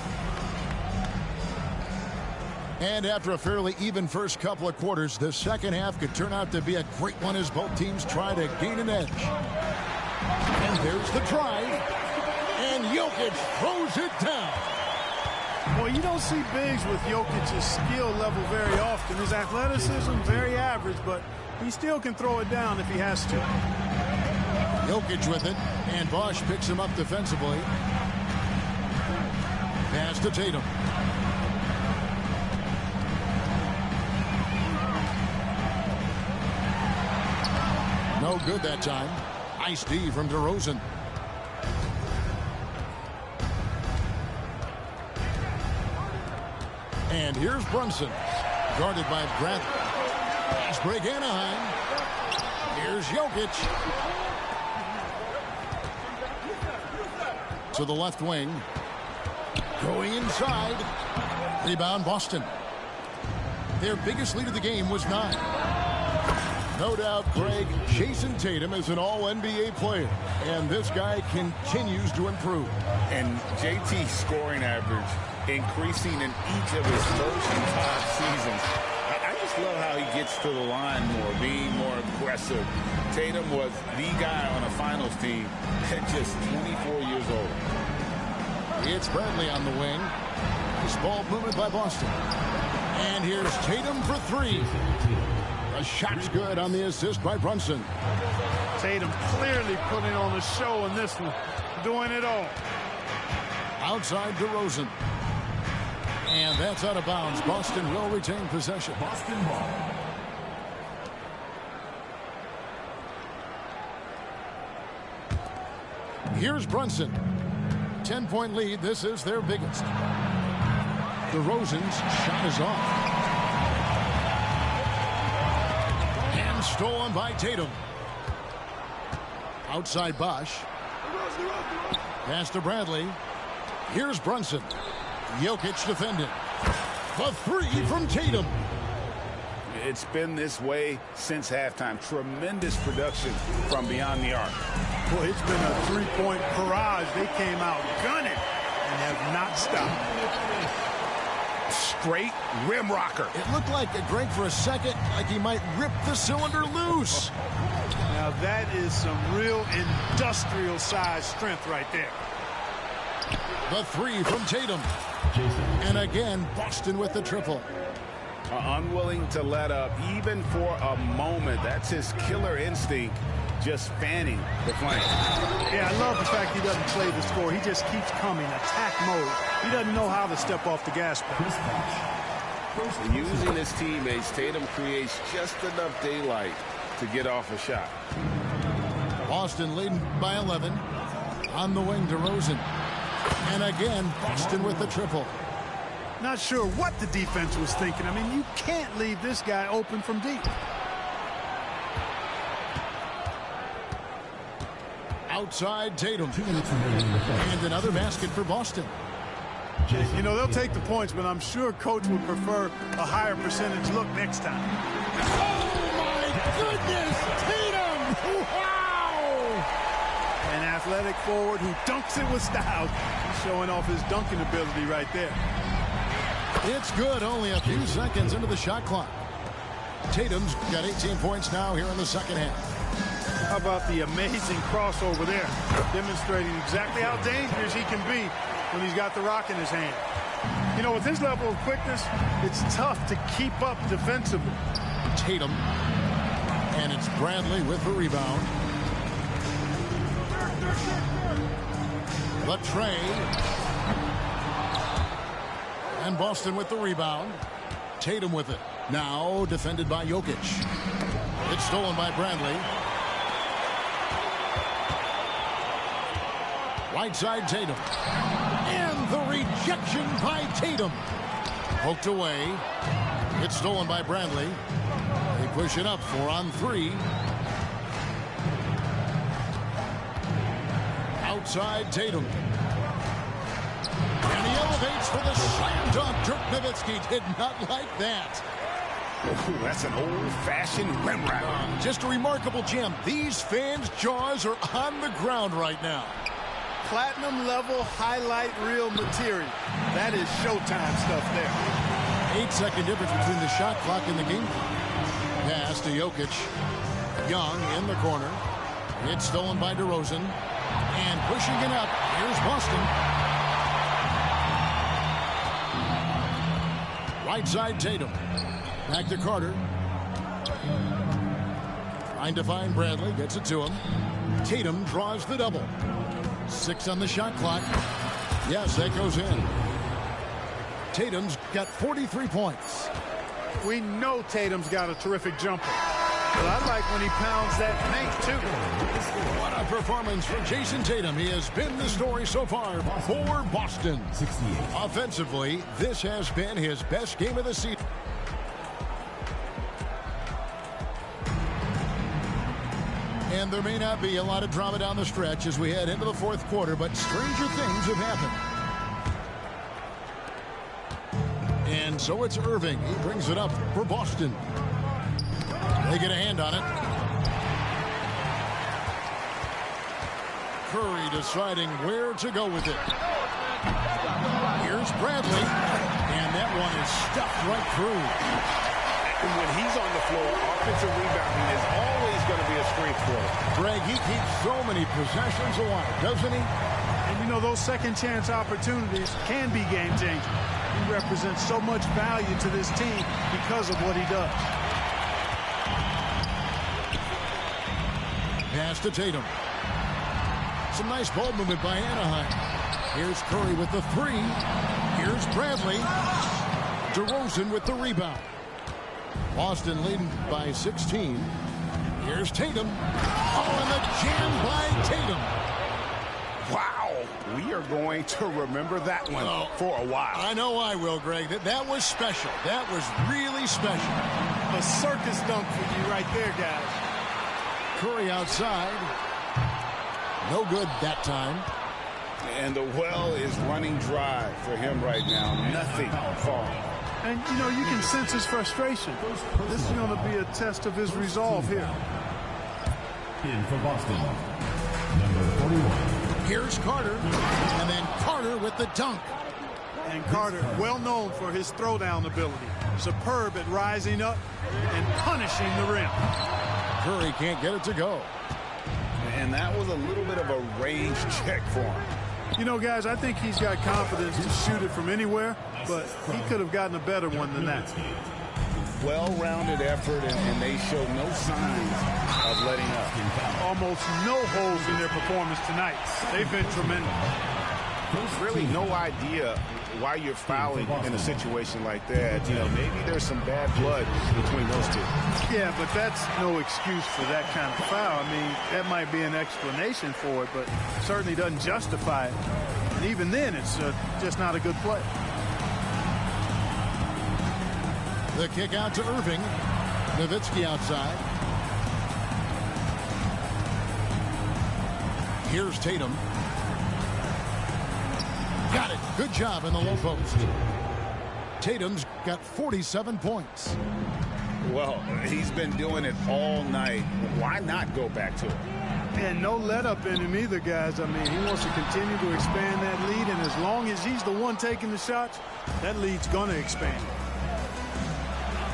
And after a fairly even first couple of quarters, the second half could turn out to be a great one as both teams try to gain an edge. And there's the drive. And Jokic throws it down. Well, you don't see bigs with Jokic's skill level very often. His athleticism, very average, but he still can throw it down if he has to. Jokic with it, and Bosch picks him up defensively. Pass to Tatum. No good that time. Nice D from DeRozan. And here's Brunson, guarded by Bradley. Fast break Anaheim. Here's Jokic. To the left wing. Going inside. Rebound Boston. Their biggest lead of the game was 9. No doubt, Greg, Jason Tatum is an all-NBA player, and this guy continues to improve. And JT's scoring average increasing in each of his first 5 seasons. I just love how he gets to the line more, being more aggressive. Tatum was the guy on a finals team at just 24 years old. It's Bradley on the wing. This ball movement by Boston. And here's Tatum for 3. The shot's good on the assist by Brunson. Tatum clearly putting on a show in this one, doing it all. Outside DeRozan. And that's out of bounds. Boston will retain possession. Boston ball. Here's Brunson. 10-point lead. This is their biggest. DeRozan's shot is off. And stolen by Tatum. Outside Bosch. Pass to Bradley. Here's Brunson. Jokic defending. The 3 from Tatum. It's been this way since halftime. Tremendous production from beyond the arc. Boy, it's been a 3-point barrage. They came out gunning and have not stopped. Straight rim rocker. It looked like, Greg, for a second, like he might rip the cylinder loose. Now that is some real industrial size strength right there. The 3 from Tatum. And again, Boston with the triple. Unwilling to let up even for a moment. That's his killer instinct, just fanning the flank. Yeah, I love the fact he doesn't play the score. He just keeps coming, attack mode. He doesn't know how to step off the gas pedal. Using his teammates, Tatum creates just enough daylight to get off a shot. Boston leading by 11. On the wing, DeRozan. And again, Boston with the triple. Not sure what the defense was thinking. I mean, you can't leave this guy open from deep. Outside Tatum. 2 minutes remaining in the fourth. And another basket for Boston. You know, they'll take the points, but I'm sure coach would prefer a higher percentage look next time. Oh, my goodness! Tatum! Wow! An athletic forward who dunks it with style. He's showing off his dunking ability right there. It's good. Only a few seconds into the shot clock. Tatum's got 18 points now here in the second half. How about the amazing crossover there? Demonstrating exactly how dangerous he can be when he's got the rock in his hand. You know, with his level of quickness, it's tough to keep up defensively. Tatum. And it's Bradley with the rebound. The tray. And Boston with the rebound. Tatum with it. Now defended by Jokic. It's stolen by Bradley. Right side Tatum. And the rejection by Tatum. Poked away. It's stolen by Bradley. They push it up 4 on 3. Outside Tatum. And he elevates for the slam dunk. Dirk Nowitzki did not like that. Ooh, that's an old-fashioned rim round. Just a remarkable jam. These fans' jaws are on the ground right now. Platinum level highlight reel material. That is showtime stuff there. 8-second difference between the shot clock and the game clock. Pass to Jokic. Young in the corner. It's stolen by DeRozan. And pushing it up, here's Boston. Right side, Tatum. Back to Carter. Trying to find Bradley, gets it to him. Tatum draws the double. 6 on the shot clock. Yes, that goes in. Tatum's got 43 points. We know Tatum's got a terrific jumper. But I like when he pounds that paint, too. What a performance from Jason Tatum. He has been the story so far for Boston. 68. Offensively, this has been his best game of the season. And there may not be a lot of drama down the stretch as we head into the fourth quarter, but stranger things have happened. And so it's Irving. He brings it up for Boston. They get a hand on it. Curry deciding where to go with it. Here's Bradley. And that one is stuffed right through. And when he's on the floor, offensive rebounding is always going to be a strength for him. Greg, he keeps so many possessions alive, doesn't he? And you know, those second chance opportunities can be game changing. He represents so much value to this team because of what he does. Pass to Tatum. Some nice ball movement by Anaheim. Here's Curry with the 3. Here's Bradley. DeRozan with the rebound. Boston leading by 16. Here's Tatum. Oh, and the jam by Tatum. Wow. We are going to remember that one for a while. I know I will, Greg. That was special. That was really special. A circus dunk for you right there, guys. Curry outside. No good that time. And the well is running dry for him right now. Nothing falling. And, you know, you can sense his frustration. This is going to be a test of his resolve here. In for Boston, number 41. Here's Carter. And then Carter with the dunk. And Carter, well known for his throwdown ability. Superb at rising up and punishing the rim. Curry can't get it to go. And that was a little bit of a range check for him. You know, guys, I think he's got confidence to shoot it from anywhere, but he could have gotten a better one than that. Well-rounded effort, and they show no signs of letting up. Almost no holes in their performance tonight. They've been tremendous. Really no idea why you're fouling in a situation like that. You know, maybe there's some bad blood between those two. Yeah, but that's no excuse for that kind of foul. I mean, that might be an explanation for it, but certainly doesn't justify it. And even then, it's just not a good play. The kick out to Irving. Nowitzki outside. Here's Tatum. Got it. Good job in the low post. Tatum's got 47 points. Well, he's been doing it all night. Why not go back to it? And no let up in him either, guys. I mean, he wants to continue to expand that lead, and as long as he's the one taking the shots, that lead's going to expand.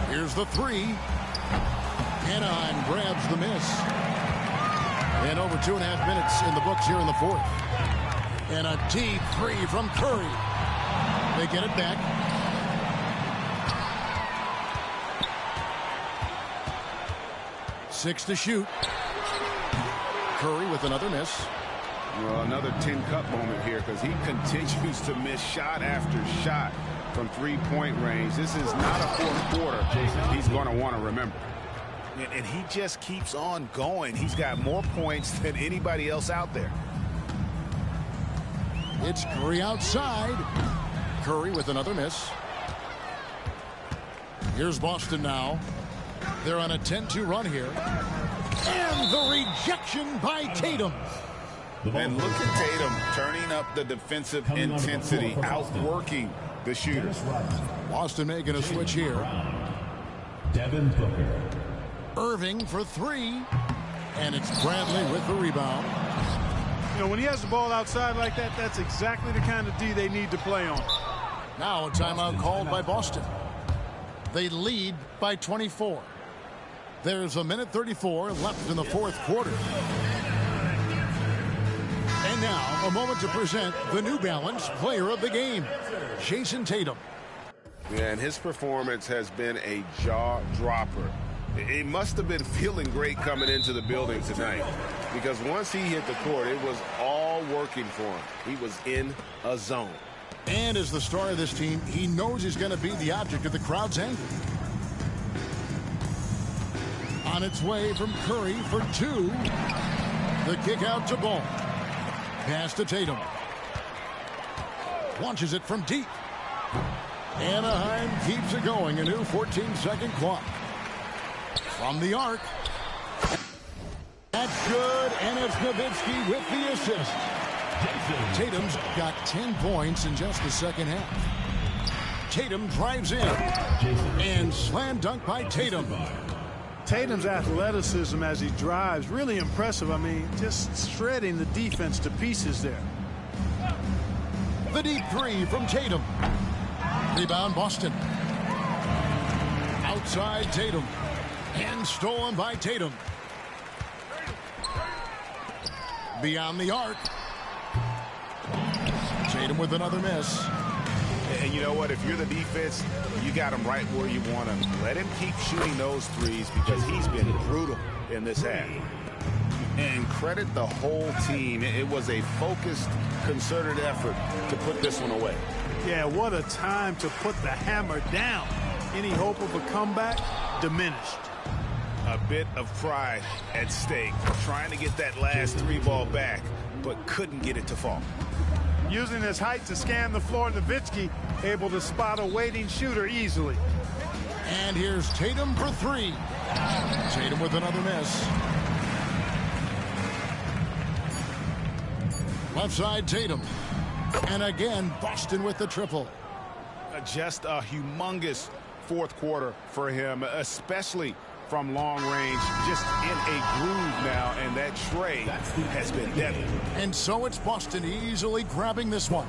Here's the 3. Anaheim grabs the miss. And over 2.5 minutes in the books here in the fourth. And a deep 3 from Curry. They get it back. Six to shoot. Curry with another miss. Well, another tin cup moment here because he continues to miss shot after shot from three-point range. This is not a fourth quarter he's going to want to remember. And he just keeps on going. He's got more points than anybody else out there. It's Curry outside. Curry with another miss. Here's Boston now. They're on a 10-2 run here. And the rejection by Tatum. And look at Tatum turning up the defensive intensity, outworking the shooters. Boston making a switch here. Devin Booker. Irving for 3. And it's Bradley with the rebound. You know, when he has the ball outside like that, that's exactly the kind of D they need to play on. Now a timeout called by Boston. They lead by 24. There's a minute 34 left in the fourth quarter. And now, a moment to present the New Balance Player of the Game, Jason Tatum. Yeah, and his performance has been a jaw-dropper. He must have been feeling great coming into the building tonight, because once he hit the court, it was all working for him. He was in a zone. And as the star of this team, he knows he's going to be the object of the crowd's anger. On its way from Curry for two. The kick out to Ball. Pass to Tatum. Launches it from deep. Anaheim keeps it going. A new 14-second clock. From the arc. That's good, and it's Nowitzki with the assist. Tatum's got 10 points in just the second half. Tatum drives in. And slam dunk by Tatum. Tatum's athleticism as he drives, really impressive. I mean, just shredding the defense to pieces there. The deep three from Tatum. Rebound Boston. Outside Tatum. And stolen by Tatum. Beyond the arc. Tatum with another miss. And you know what? If you're the defense, you got him right where you want him. Let him keep shooting those threes because he's been brutal in this half. And credit the whole team. It was a focused, concerted effort to put this one away. Yeah, what a time to put the hammer down. Any hope of a comeback diminished. A bit of pride at stake, trying to get that last three ball back, but couldn't get it to fall. Using his height to scan the floor, Nowitzki able to spot a waiting shooter easily. And here's Tatum for three. Tatum with another miss. Left side Tatum. And again, Boston with the triple. Just a humongous fourth quarter for him, especially from long range, just in a groove now, and that trade has been deadly. And so it's Boston easily grabbing this one.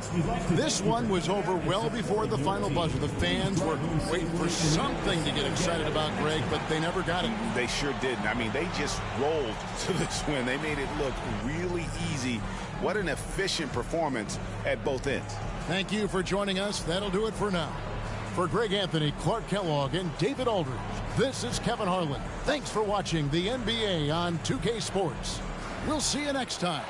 This one was over well before the final buzzer. The fans were waiting for something to get excited about, Greg, but they never got it. They sure didn't. I mean, they just rolled to this win. They made it look really easy. What an efficient performance at both ends. Thank you for joining us. That'll do it for now. For Greg Anthony, Clark Kellogg, and David Aldridge, this is Kevin Harlan. Thanks for watching the NBA on 2K Sports. We'll see you next time.